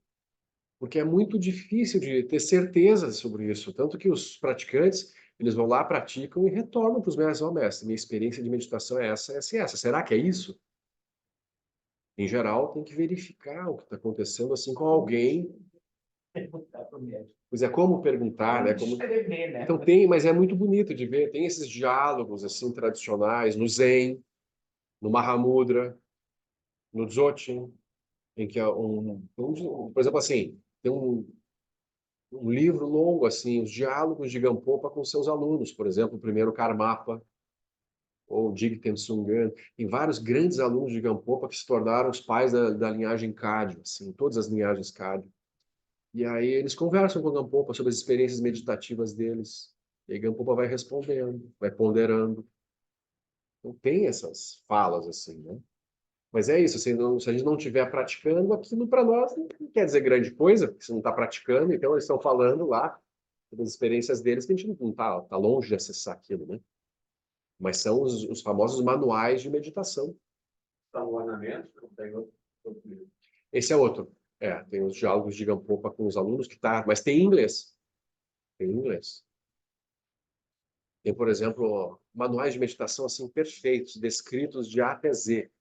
porque é muito difícil de ter certeza sobre isso, tanto que os praticantes eles vão lá, praticam e retornam para os mestres. Ó, mestre, minha experiência de meditação é essa, essa e essa. Será que é isso? Em geral, tem que verificar o que está acontecendo assim com alguém. Pois é, como perguntar, né? Como... Escrever, né? Então tem, mas é muito bonito de ver. Tem esses diálogos assim tradicionais no Zen, no Mahamudra, no Dzogchen, em que por exemplo, assim, tem um livro longo, assim, os diálogos de Gampopa com seus alunos, por exemplo, o primeiro Karmapa, ou Jigten Sungan, tem vários grandes alunos de Gampopa que se tornaram os pais da linhagem Kagyu, assim, todas as linhagens Kagyu. E aí eles conversam com o Gampopa sobre as experiências meditativas deles, e aí Gampopa vai respondendo, vai ponderando. Então tem essas falas, assim, né? Mas é isso, assim, se a gente não estiver praticando, aquilo para nós não quer dizer grande coisa, porque você não está praticando, então eles estão falando lá das experiências deles que a gente não está tá longe de acessar aquilo, né? Mas são os famosos manuais de meditação. São ornamentos, não tem outro. Esse é outro. Tem os diálogos de Gampopa com os alunos, que tá, mas tem em inglês. Tem em inglês. Tem, por exemplo, manuais de meditação assim perfeitos, descritos de A até Z.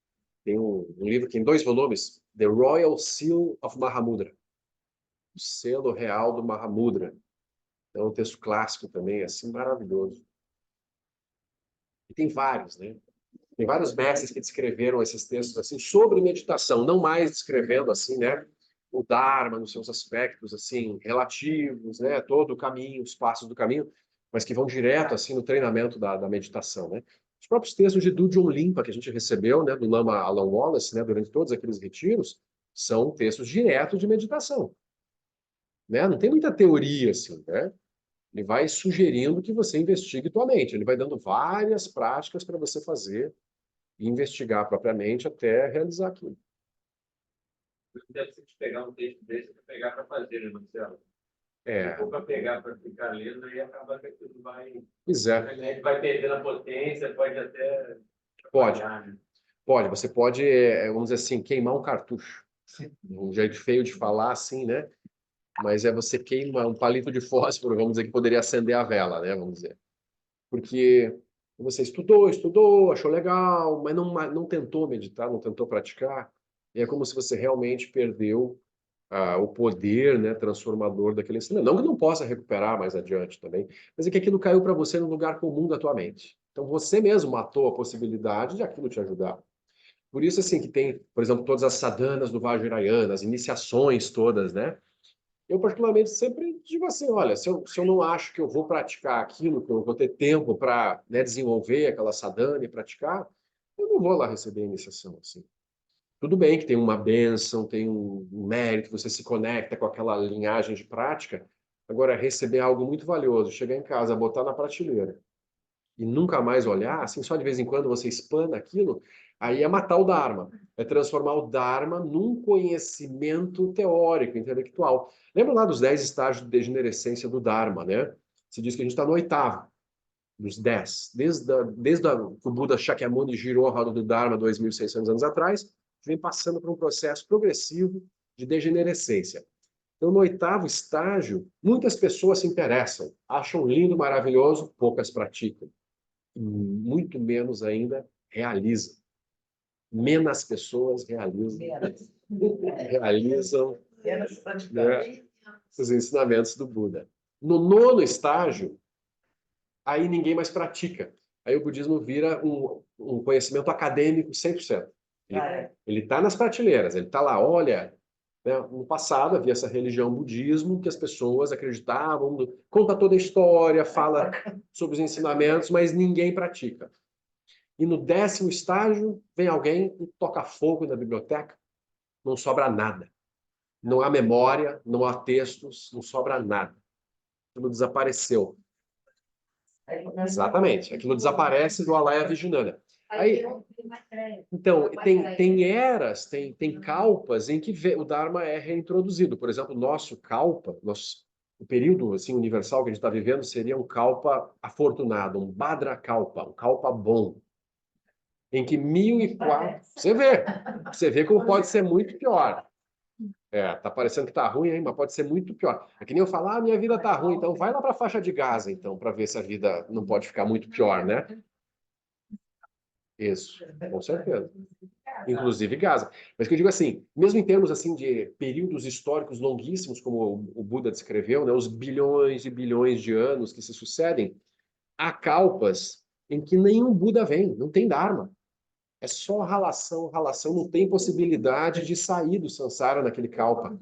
Tem um livro que tem 2 volumes, The Royal Seal of Mahamudra. O selo real do Mahamudra. É um texto clássico também, assim, maravilhoso. E tem vários, né? Tem vários mestres que descreveram esses textos assim sobre meditação, não mais descrevendo assim, né, o Dharma nos seus aspectos assim relativos, né, todo o caminho, os passos do caminho, mas que vão direto assim no treinamento da meditação, né? Os próprios textos de Dudjom Limpa que a gente recebeu, né, do Lama Alan Wallace, né, durante todos aqueles retiros, são textos diretos de meditação, né? Não tem muita teoria assim, né? Ele vai sugerindo que você investigue tua mente, ele vai dando várias práticas para você fazer e investigar propriamente até realizar aquilo. Deve ser de pegar um texto desse para pegar para fazer, né, Marcelo? É, Se for para pegar para ficar lendo, aí acaba que aquilo vai. pois é. A internet vai perdendo a potência, pode até. Pode. atrapalhar, né? Pode, você pode, vamos dizer assim, queimar um cartucho. Um jeito feio de falar assim, né? Mas é você queima um palito de fósforo, vamos dizer, que poderia acender a vela, né? Vamos dizer. Porque você estudou, achou legal, mas não tentou meditar, não tentou praticar. E é como se você realmente perdeu o poder, né, transformador daquele ensinamento. Não que não possa recuperar mais adiante também, mas é que aquilo caiu para você no lugar comum da tua mente. Então você mesmo matou a possibilidade de aquilo te ajudar. Por isso, assim, que tem, por exemplo, todas as sadhanas do Vajrayana, as iniciações todas, né? Eu, particularmente, sempre digo assim, olha, se eu não acho que eu vou praticar aquilo, que eu vou ter tempo para, né, desenvolver aquela sadhana e praticar, eu não vou lá receber a iniciação, assim. Tudo bem que tem uma bênção, tem um mérito, você se conecta com aquela linhagem de prática. Agora, receber algo muito valioso, chegar em casa, botar na prateleira e nunca mais olhar, assim, só de vez em quando você espana aquilo, aí é matar o Dharma. É transformar o Dharma num conhecimento teórico, intelectual. Lembra lá dos 10 estágios de degenerescência do Dharma, né? Se diz que a gente está no 8º dos 10. Desde que o Buda Shakyamuni girou a roda do Dharma 2.600 anos atrás, vem passando por um processo progressivo de degenerescência. Então, no 8º estágio, muitas pessoas se interessam, acham lindo, maravilhoso, poucas praticam. E muito menos ainda realizam. Menos pessoas realizam né, os ensinamentos do Buda. No 9º estágio, aí ninguém mais pratica. Aí o budismo vira um conhecimento acadêmico 100%. Ele está nas prateleiras, ele está lá, olha, né, no passado havia essa religião budismo que as pessoas acreditavam, conta toda a história, fala sobre os ensinamentos, mas ninguém pratica. E no 10º estágio, vem alguém e toca fogo na biblioteca, não sobra nada. Não há memória, não há textos, não sobra nada. Aquilo desapareceu. Exatamente. Aquilo desaparece do Alaya Vijnana. Aí, então, tem eras, tem kalpas em que o Dharma é reintroduzido. Por exemplo, o nosso kalpa, o período assim, universal que a gente está vivendo seria um kalpa afortunado, um Bhadra kalpa, um kalpa bom. Em que 1004... Você vê como pode ser muito pior. Tá parecendo que tá ruim, hein? Mas pode ser muito pior. É que nem eu falar, minha vida tá ruim, então vai lá para a faixa de Gaza, então, para ver se a vida não pode ficar muito pior, né? Isso, com certeza. Inclusive Gaza. Mas que eu digo assim, mesmo em termos assim de períodos históricos longuíssimos, como o Buda descreveu, né, os bilhões e bilhões de anos que se sucedem, há kalpas em que nenhum Buda vem, não tem Dharma. É só ralação, não tem possibilidade de sair do samsara naquele kalpa.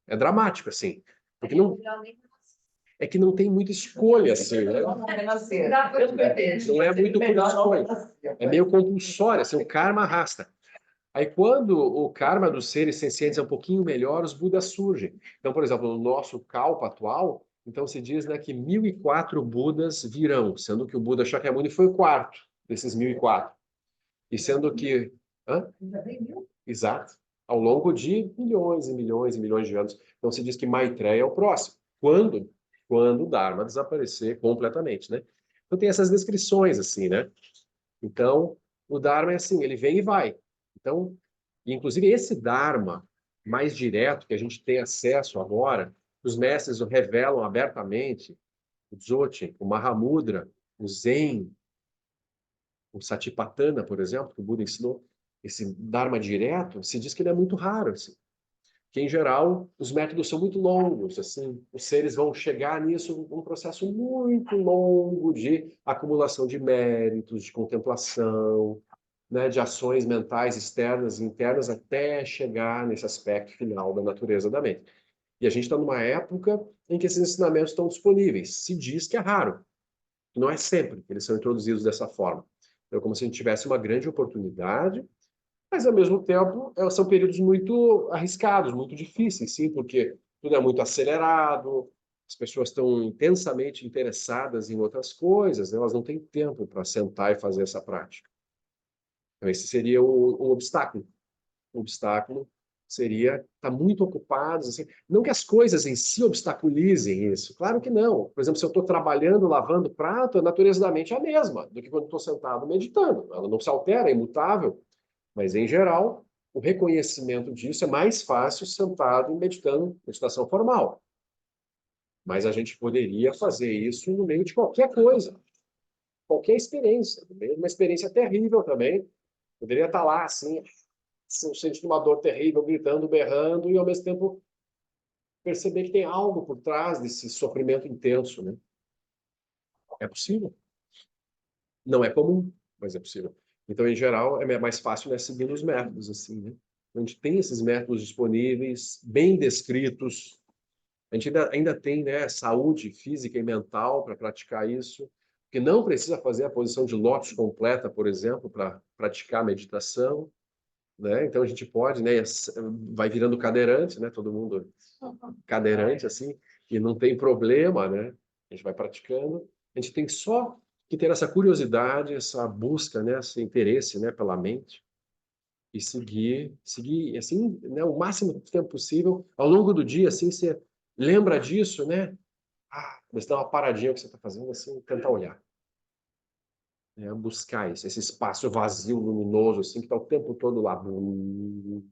É dramático, assim. Porque não... É que não tem muita escolha, assim, né? Não é muito por escolha. É meio compulsório, assim, o karma arrasta. Aí quando o karma dos seres sencientes é um pouquinho melhor, os Budas surgem. Então, por exemplo, no nosso kalpa atual, então se diz, né, que 1004 Budas virão, sendo que o Buda Shakyamuni foi o 4º desses 1004. E sendo que... Hã? Exato. Ao longo de milhões e milhões e milhões de anos. Então se diz que Maitreya é o próximo. Quando o Dharma desaparecer completamente, né? Então tem essas descrições assim, né? Então, o Dharma é assim, ele vem e vai. Então, inclusive esse Dharma mais direto que a gente tem acesso agora, os mestres o revelam abertamente, o Dzogchen, o Mahamudra, o Zen, o Satipatthana, por exemplo, que o Buda ensinou, esse Dharma direto, se diz que ele é muito raro, assim. Que, em geral, os métodos são muito longos, assim, os seres vão chegar nisso num processo muito longo de acumulação de méritos, de contemplação, né, de ações mentais externas e internas até chegar nesse aspecto final da natureza da mente. E a gente está numa época em que esses ensinamentos estão disponíveis. Se diz que é raro. Não é sempre que eles são introduzidos dessa forma. Então, é como se a gente tivesse uma grande oportunidade, mas, ao mesmo tempo, são períodos muito arriscados, muito difíceis, sim, porque tudo é muito acelerado, as pessoas estão intensamente interessadas em outras coisas, né? Elas não têm tempo para sentar e fazer essa prática. Então, esse seria o obstáculo. O obstáculo seria estar muito ocupados, assim. Não que as coisas em si obstaculizem isso, claro que não. Por exemplo, se eu estou trabalhando, lavando prato, a natureza da mente é a mesma do que quando estou sentado meditando. Ela não se altera, é imutável. Mas, em geral, o reconhecimento disso é mais fácil sentado e meditando, meditação formal. Mas a gente poderia fazer isso no meio de qualquer coisa, qualquer experiência, no meio de uma experiência terrível também. Poderia estar lá, assim, sentindo uma dor terrível, gritando, berrando, e ao mesmo tempo perceber que tem algo por trás desse sofrimento intenso, né? É possível. Não é comum, mas é possível. Então, em geral, é mais fácil, né, seguindo os métodos, assim, né? A gente tem esses métodos disponíveis, bem descritos. A gente ainda tem, né, saúde física e mental para praticar isso, porque não precisa fazer a posição de lótus completa, por exemplo, para praticar meditação, né? Então, a gente pode, né, vai virando cadeirante, né? Todo mundo cadeirante, assim, e não tem problema, né? A gente vai praticando. A gente tem só que ter essa curiosidade, essa busca, né, esse interesse, né, pela mente e seguir, assim, né, o máximo de tempo possível. Ao longo do dia, assim, você lembra disso, né? Mas dá uma paradinha que você está fazendo, assim, tentar olhar. Né? Buscar isso, esse espaço vazio, luminoso, assim, que está o tempo todo lá. Não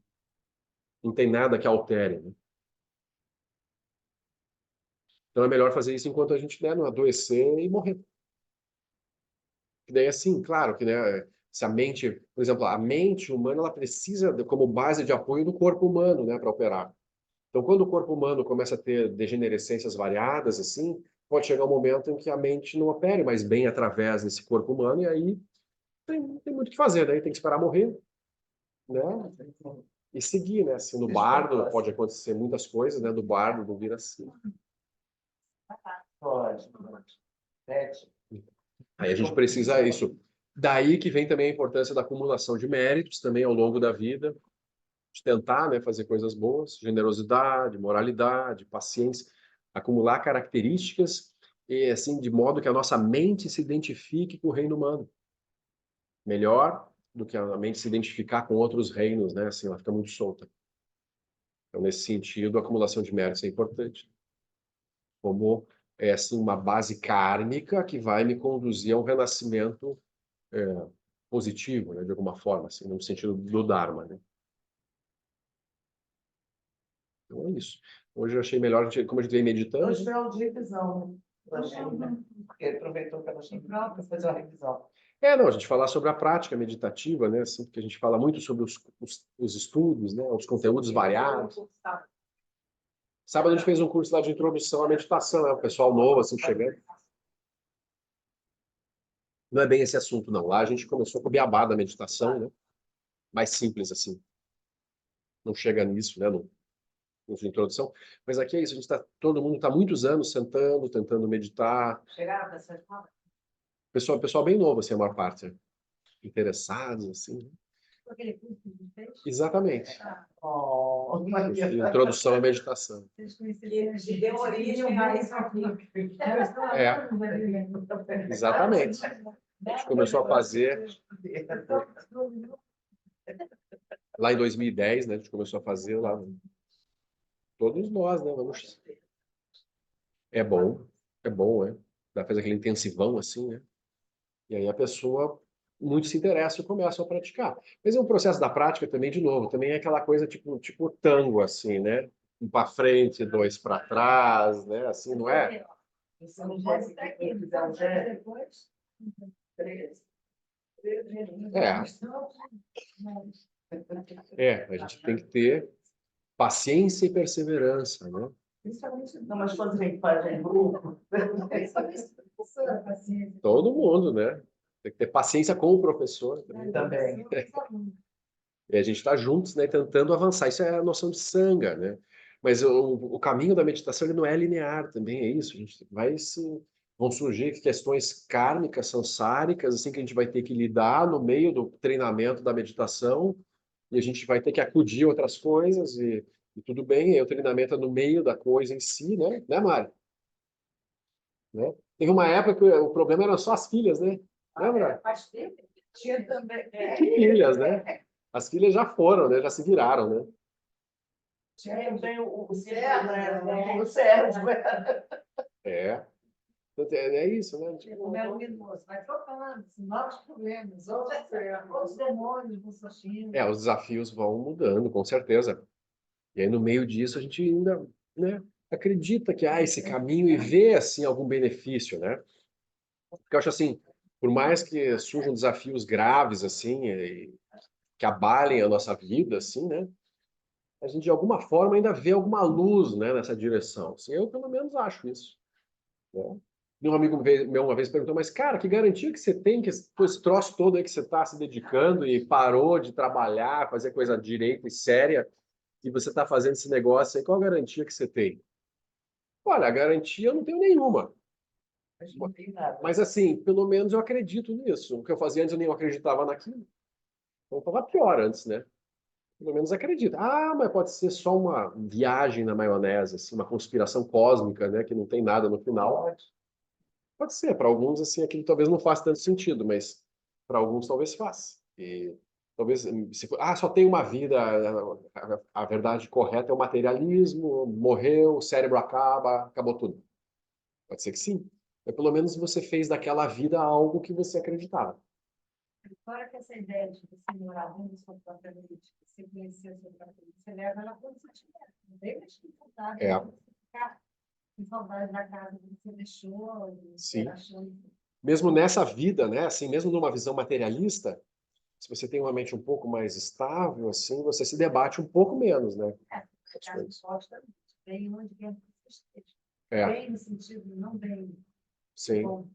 tem nada que altere, né? Então é melhor fazer isso enquanto a gente, né, não adoecer e morrer. E daí, assim, claro que, né, se a mente, por exemplo, a mente humana, ela precisa como base de apoio do corpo humano, né, para operar. Então, quando o corpo humano começa a ter degenerescências variadas, assim, pode chegar um momento em que a mente não opere mais bem através desse corpo humano, e aí tem muito o que fazer, daí tem que esperar morrer, né, e seguir, né, assim, no bardo pode acontecer muitas coisas, né, do bardo, do vir assim. Pode. Aí a gente precisa isso. Daí que vem também a importância da acumulação de méritos também ao longo da vida, de tentar, né, fazer coisas boas, generosidade, moralidade, paciência, acumular características e assim de modo que a nossa mente se identifique com o reino humano. Melhor do que a mente se identificar com outros reinos, né? Assim, ela fica muito solta. Então, nesse sentido, a acumulação de méritos é importante. Como assim, uma base kármica que vai me conduzir a um renascimento positivo, né, de alguma forma, assim, no sentido do Dharma, né? Então é isso. Hoje eu achei melhor, como a gente vem meditando. Hoje foi uma revisão, né? Eu achei, né? Porque aproveitou que ela tinha para fazer uma revisão. Não, a gente falar sobre a prática meditativa, né, assim, porque a gente fala muito sobre os estudos, né, os conteúdos variados. Sábado a gente fez um curso lá de introdução à meditação, né, o pessoal novo, assim, chegando. Não é bem esse assunto, não. Lá a gente começou com o beabá da meditação, né, mais simples, assim. Não chega nisso, né, no curso de introdução. Mas aqui é isso, todo mundo está muitos anos sentando, tentando meditar. Chegaram a pessoa de fala? Pessoal bem novo, assim, a maior parte. Interessados, assim. Né? Aquele curso que a gente fez? Exatamente. Oh, Introdução à meditação. Vocês conheceram, que deu origem a isso aqui. Exatamente. A gente começou a fazer lá em 2010, né? A gente começou a fazer lá. Todos nós, né? Vamos... É bom, é. Dá pra fazer aquele intensivão assim, né? E aí a pessoa muito se interessa e começa a praticar. Mas é um processo da prática também, de novo, também é aquela coisa tipo tango, assim, né? Um para frente, dois para trás, né? Assim, não é? Você não pode fizer um gel? A gente tem que ter paciência e perseverança, né? Não, mas quando a gente faz em grupo, Todo mundo, né? Tem que ter paciência com o professor também. E a gente está juntos, né, tentando avançar. Isso é a noção de sanga, né? Mas o caminho da meditação ele não é linear também, é isso. A gente vai se vão surgir questões kármicas, sansáricas, assim, que a gente vai ter que lidar no meio do treinamento da meditação, e a gente vai ter que acudir a outras coisas, e tudo bem, aí o treinamento é no meio da coisa em si, né, Mari? Né? Teve uma época que o problema eram só as filhas, né? Lembra? Faz tempo. Tinha também. Filhas, né? As filhas já foram, né? Já se viraram, né? Tinha também o Sérgio, né? O Sérgio. É. É isso, né? O meu moço vai trocando, novos problemas, outros demônios vão surgindo. Os desafios vão mudando, com certeza. E aí, no meio disso, a gente ainda, né, acredita que há esse caminho e vê, assim, algum benefício, né? Porque eu acho assim, por mais que surjam desafios graves, assim, que abalem a nossa vida, assim, né? A gente, de alguma forma, ainda vê alguma luz, né, nessa direção. Assim, eu, pelo menos, acho isso. Né? E um amigo meu uma vez perguntou, mas, cara, que garantia que você tem que esse troço todo aí que você está se dedicando e parou de trabalhar, fazer coisa direita e séria, e você está fazendo esse negócio aí, qual a garantia que você tem? Olha, a garantia eu não tenho nenhuma. Não tem nada. Mas, assim, pelo menos eu acredito nisso. O que eu fazia antes eu nem acreditava naquilo. Então, estava pior antes, né? Pelo menos acredita. Ah, mas pode ser só uma viagem na maionese, assim, uma conspiração cósmica, né, que não tem nada no final. Pode ser, para alguns assim aquilo talvez não faça tanto sentido, mas para alguns talvez faça. E talvez só tem uma vida, a verdade correta é o materialismo, morreu, o cérebro acaba, acabou tudo. Pode ser que sim. Mas pelo menos você fez daquela vida algo que você acreditava. Fora que essa ideia de você morar dentro da sua própria mente, você conhecer a sua própria mente, você leva ela para o sentimento. Não tem mais dificuldade de você ficar com saudade da casa que você deixou, de Sim. achou. Mesmo nessa vida, né, assim, mesmo numa visão materialista, se você tem uma mente um pouco mais estável, assim, você se debate um pouco menos, né? A casa gosta bem onde quer que você esteja. É, Bem no sentido, não bem sim. bom.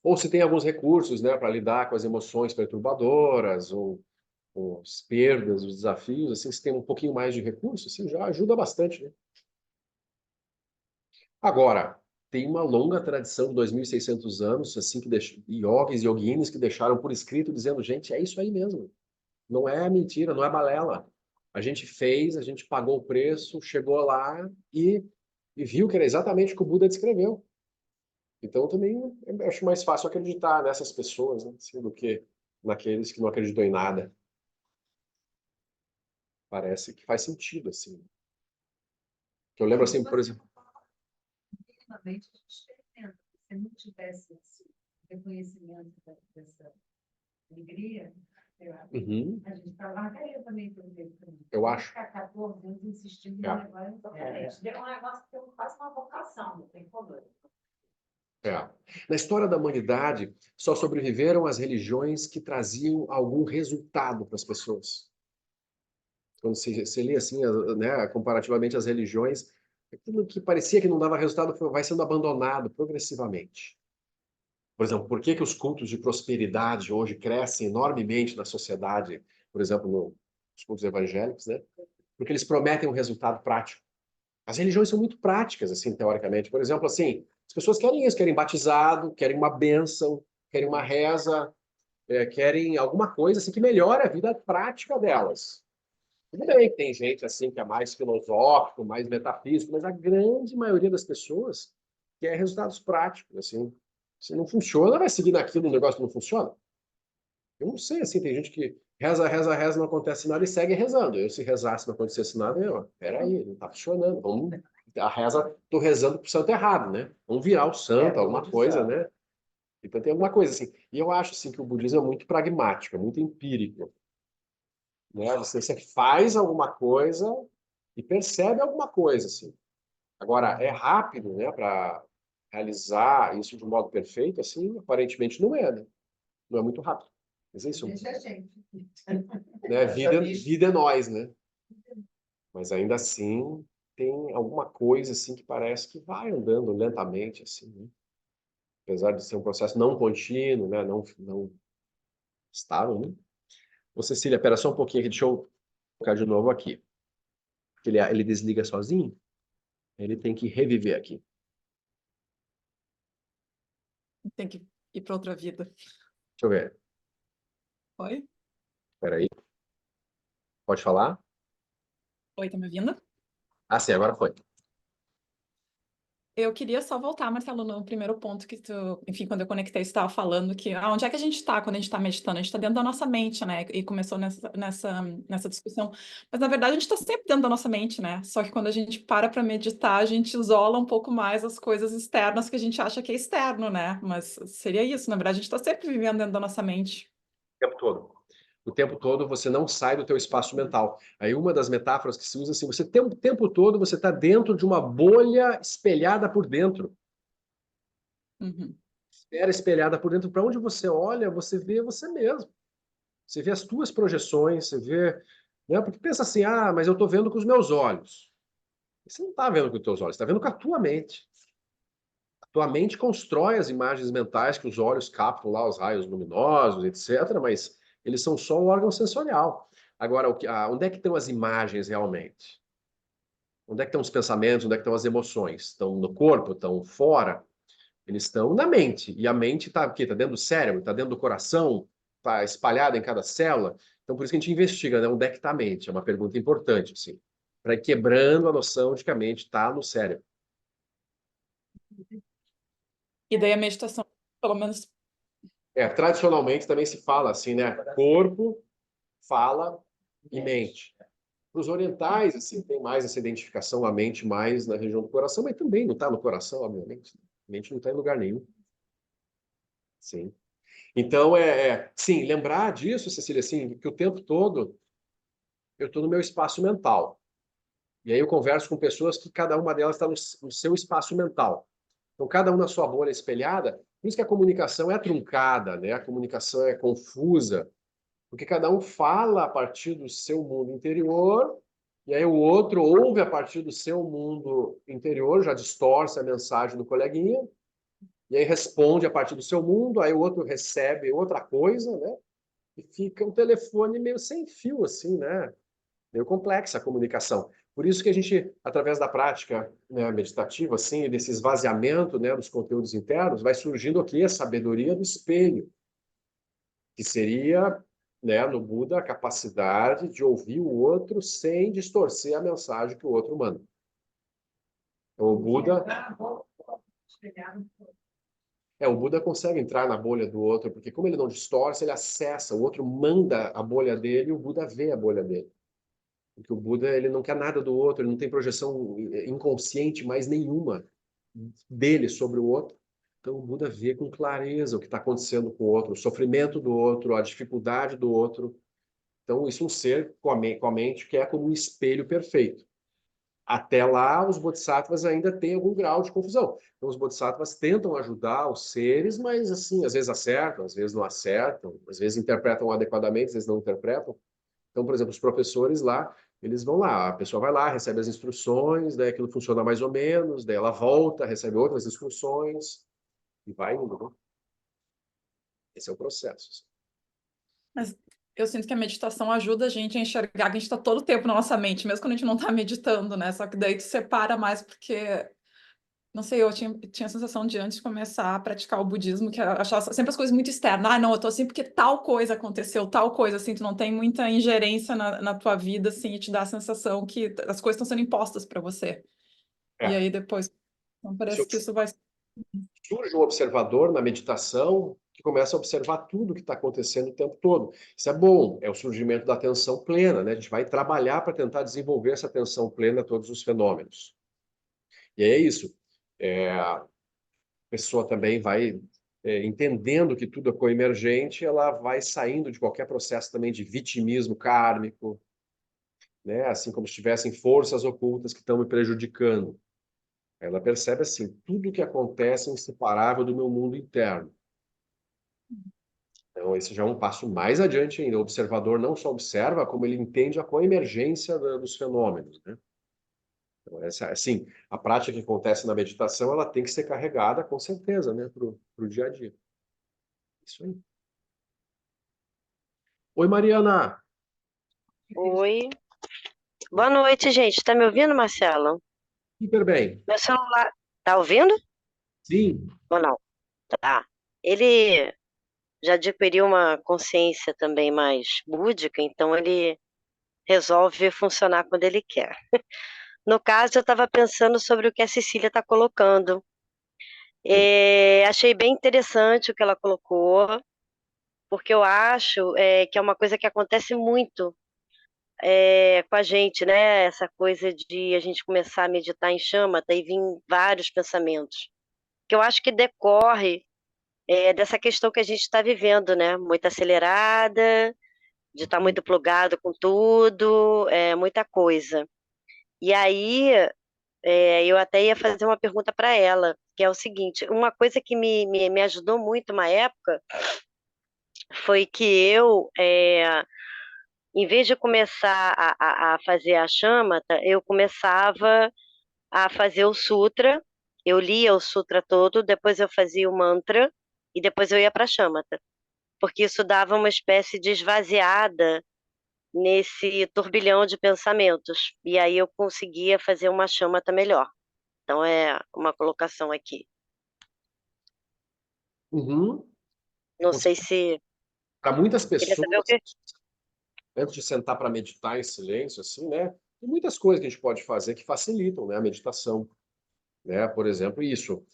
Ou se tem alguns recursos, né, para lidar com as emoções perturbadoras, ou as perdas, os desafios, assim, se tem um pouquinho mais de recursos, assim, já ajuda bastante, né? Agora, tem uma longa tradição de 2.600 anos, assim, que yogis e yoginis que deixaram por escrito dizendo, gente, é isso aí mesmo. Não é mentira, não é balela. A gente fez, a gente pagou o preço, chegou lá e viu que era exatamente o que o Buda descreveu. Então, também acho mais fácil acreditar nessas pessoas, né, assim, do que naqueles que não acreditam em nada. Parece que faz sentido, assim. Que eu lembro, assim, por exemplo... Minimamente, a gente experimenta. Se não tivesse esse reconhecimento dessa alegria, Uhum. a gente trabalharia também pelo meio do caminho. Eu acho. Ficar 14 anos insistindo em levar exatamente. Deu um negócio que eu faço uma vocação, não tem problema. Na história da humanidade, só sobreviveram as religiões que traziam algum resultado para as pessoas. Quando você lê assim, né, comparativamente as religiões, aquilo que parecia que não dava resultado vai sendo abandonado progressivamente. Por exemplo, por que os cultos de prosperidade hoje crescem enormemente na sociedade, por exemplo, nos cultos evangélicos, né? Porque eles prometem um resultado prático. As religiões são muito práticas, assim, teoricamente. Por exemplo, assim, as pessoas querem isso, querem batizado, querem uma bênção, querem uma reza, querem alguma coisa assim que melhore a vida prática delas. Tudo bem que tem gente assim que é mais filosófico, mais metafísico, mas a grande maioria das pessoas quer resultados práticos, assim. Se não funciona, vai seguir naquilo, um negócio que não funciona. Eu não sei, assim, tem gente que reza, reza, reza, não acontece nada e segue rezando. Eu, se rezasse, não acontecesse nada, peraí, não tá funcionando. Vamos, a reza, tô rezando pro santo errado, né? Vamos virar o santo, alguma coisa, né? Então tem alguma coisa assim. E eu acho, assim, que o budismo é muito pragmático, é muito empírico. Né? Você faz alguma coisa e percebe alguma coisa, assim. Agora, é rápido, né, para realizar isso de um modo perfeito, assim, aparentemente não é, né? Não é muito rápido. Mas é isso. Deixa a gente. Né? Vida é nós, né? Mas ainda assim tem alguma coisa assim que parece que vai andando lentamente, assim, né? Apesar de ser um processo não contínuo, né? Não estável, né? Ô, Cecília, espera só um pouquinho aqui, deixa eu colocar de novo aqui. Ele desliga sozinho, ele tem que reviver aqui. tem que ir para outra vida. Deixa eu ver. Oi? Espera aí. Pode falar? Oi, tá me ouvindo? Ah, sim, agora foi. Eu queria só voltar, Marcelo, no primeiro ponto que tu, enfim, quando eu conectei, você estava falando que onde é que a gente está quando a gente está meditando? A gente está dentro da nossa mente, né? E começou nessa discussão. Mas na verdade a gente está sempre dentro da nossa mente, né? Só que quando a gente para meditar, a gente isola um pouco mais as coisas externas que a gente acha que é externo, né? Mas seria isso, na verdade, a gente está sempre vivendo dentro da nossa mente. O tempo todo. O tempo todo você não sai do teu espaço mental. Aí uma das metáforas que se usa assim, você tem o tempo todo você está dentro de uma bolha espelhada por dentro. Uhum. Esfera espelhada por dentro. Para onde você olha, você vê você mesmo. Você vê as tuas projeções, você vê, né? Porque pensa assim, ah, mas eu estou vendo com os meus olhos. Você não está vendo com os teus olhos, está vendo com a tua mente. A tua mente constrói as imagens mentais que os olhos captam lá, os raios luminosos, etc., mas eles são só um órgão sensorial. Agora, onde é que estão as imagens realmente? Onde é que estão os pensamentos? Onde é que estão as emoções? Estão no corpo? Estão fora? Eles estão na mente. E a mente está aqui, está dentro do cérebro, está dentro do coração, está espalhada em cada célula. Então, por isso que a gente investiga, né? Onde é que está a mente? É uma pergunta importante, assim, para ir quebrando a noção de que a mente está no cérebro. E daí a meditação, pelo menos. Tradicionalmente também se fala assim, né? Corpo, fala e mente. Para os orientais, assim, tem mais essa identificação, a mente mais na região do coração, mas também não está no coração, obviamente. A mente não está em lugar nenhum. Sim. Então, sim, lembrar disso, Cecília, assim, que o tempo todo eu estou no meu espaço mental. E aí eu converso com pessoas que cada uma delas está no seu espaço mental. Então, cada um na sua bolha espelhada. Por isso que a comunicação é truncada, né? A comunicação é confusa, porque cada um fala a partir do seu mundo interior, e aí o outro ouve a partir do seu mundo interior, já distorce a mensagem do coleguinha, e aí responde a partir do seu mundo, aí o outro recebe outra coisa, né? E fica um telefone meio sem fio, assim, né? Meio complexa a comunicação. Por isso que a gente, através da prática, né, meditativa, assim, desse esvaziamento, né, dos conteúdos internos, vai surgindo aqui a sabedoria do espelho, que seria, né, no Buda, a capacidade de ouvir o outro sem distorcer a mensagem que o outro manda. Então, o Buda consegue entrar na bolha do outro, porque como ele não distorce, ele acessa, o outro manda a bolha dele e o Buda vê a bolha dele. Porque o Buda, ele não quer nada do outro, ele não tem projeção inconsciente mais nenhuma dele sobre o outro. Então o Buda vê com clareza o que está acontecendo com o outro, o sofrimento do outro, a dificuldade do outro. Então isso é um ser com a mente que é como um espelho perfeito. Até lá, os bodhisattvas ainda têm algum grau de confusão. Então, os bodhisattvas tentam ajudar os seres, mas, assim, às vezes acertam, às vezes não acertam, às vezes interpretam adequadamente, às vezes não interpretam. Então, por exemplo, os professores lá, eles vão lá, a pessoa vai lá, recebe as instruções, daí aquilo funciona mais ou menos, daí ela volta, recebe outras instruções, e vai indo, né? Esse é o processo. Mas eu sinto que a meditação ajuda a gente a enxergar que a gente está todo o tempo na nossa mente, mesmo quando a gente não está meditando, né? Só que daí tu separa mais, porque, não sei, eu tinha a sensação de antes de começar a praticar o budismo, que eu achava sempre as coisas muito externas. Ah, não, eu tô assim porque tal coisa aconteceu, tal coisa, assim, tu não tem muita ingerência na tua vida, assim, e te dá a sensação que as coisas estão sendo impostas para você. E aí depois, então parece que isso vai... Surge um observador na meditação que começa a observar tudo que está acontecendo o tempo todo. Isso é bom, é o surgimento da atenção plena, né? A gente vai trabalhar para tentar desenvolver essa atenção plena a todos os fenômenos. E é isso. A pessoa também vai entendendo que tudo é coemergente, ela vai saindo de qualquer processo também de vitimismo kármico, né? Assim como se tivessem forças ocultas que estão me prejudicando. Ela percebe assim, tudo que acontece é inseparável do meu mundo interno. Então, esse já é um passo mais adiante ainda. O observador não só observa, como ele entende a coemergência dos fenômenos, né? Então, assim, a prática que acontece na meditação, ela tem que ser carregada, com certeza, né, para o dia a dia. Isso aí. Oi, Mariana. Oi. Boa noite, gente. Tá me ouvindo, Marcelo? Super bem. Meu celular. Tá ouvindo? Sim. Ou não? Tá. ele já adquiriu uma consciência também mais búdica, então ele resolve funcionar quando ele quer. No caso, eu estava pensando sobre o que a Cecília está colocando. Achei bem interessante o que ela colocou, porque eu acho que é uma coisa que acontece muito com a gente, né? Essa coisa de a gente começar a meditar em chama, e vir vários pensamentos, que eu acho que decorre dessa questão que a gente está vivendo, né? Muito acelerada, de estar muito plugado com tudo, muita coisa. E aí, eu até ia fazer uma pergunta para ela, que é o seguinte: uma coisa que me ajudou muito uma época foi que em vez de começar a fazer a chamata, eu começava a fazer o sutra, eu lia o sutra todo, depois eu fazia o mantra e depois eu ia para a chamata, porque isso dava uma espécie de esvaziada nesse turbilhão de pensamentos, e aí eu conseguia fazer uma chamata melhor. Então é uma colocação aqui. Uhum. Não sei se Para muitas queria saber o pessoas, quê? antes de sentar para meditar em silêncio, assim, né? Tem muitas coisas que a gente pode fazer que facilitam, né, a meditação, né? Por exemplo, isso,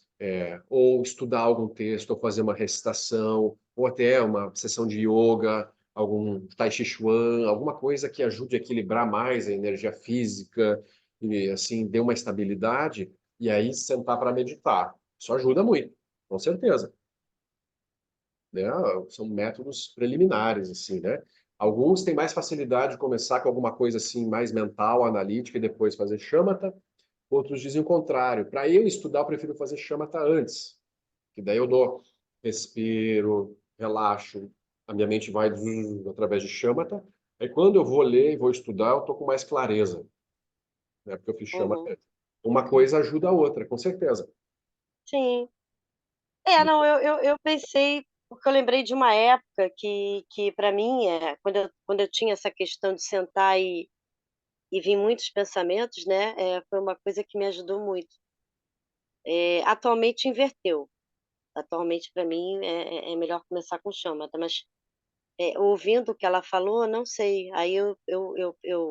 ou estudar algum texto, ou fazer uma recitação, ou até uma sessão de yoga, algum Tai Chi Chuan, alguma coisa que ajude a equilibrar mais a energia física e assim dê uma estabilidade, e aí sentar para meditar. Isso ajuda muito, com certeza, né? São métodos preliminares, assim, né? Alguns têm mais facilidade de começar com alguma coisa assim mais mental, analítica e depois fazer shamatha. Outros dizem o contrário. Para eu estudar, eu prefiro fazer shamatha antes, que daí eu dou respiro, relaxo, a minha mente vai através de shamatha. Aí quando eu vou ler e vou estudar, eu tô com mais clareza, né? Porque eu fiz shamatha Uhum. antes. Uma coisa ajuda a outra, com certeza. Sim. Não, eu pensei, porque eu lembrei de uma época que para mim, quando eu tinha essa questão de sentar e vir muitos pensamentos, né, foi uma coisa que me ajudou muito. Atualmente inverteu. Atualmente, para mim, é melhor começar com chamata, mas ouvindo o que ela falou, não sei. Aí eu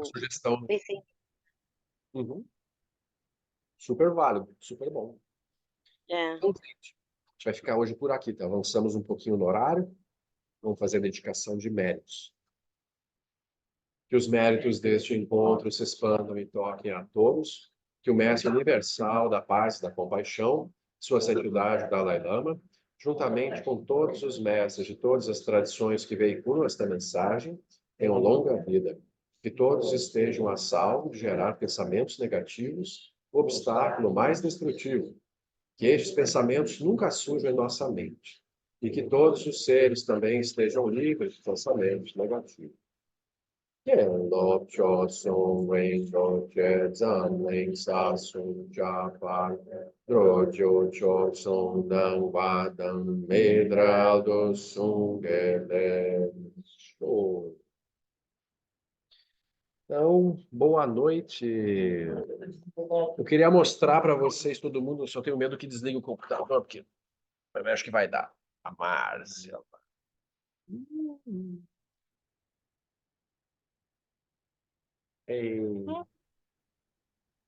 Sugestão. pensei, Uhum. Super válido, super bom. é, Então, gente, a gente vai ficar hoje por aqui, tá? Avançamos um pouquinho no horário. Vamos fazer a dedicação de méritos. Que os méritos deste encontro se expandam e toquem a todos. Que o Mestre Universal da Paz e da Compaixão, Sua Santidade Dalai Lama, juntamente com todos os mestres de todas as tradições que veiculam esta mensagem, tenham longa vida. Que todos estejam a salvo de gerar pensamentos negativos, o obstáculo mais destrutivo. Que estes pensamentos nunca surjam em nossa mente. E que todos os seres também estejam livres de pensamentos negativos. Lo cho song ren lo che zan len sa sun ja pa ro jo cho song dang wa dang me dra do sung ge le show. Então, boa noite. Eu queria mostrar para vocês, todo mundo, eu só tenho medo que desligue o computador, porque eu acho que vai dar. A Márcia. Ei.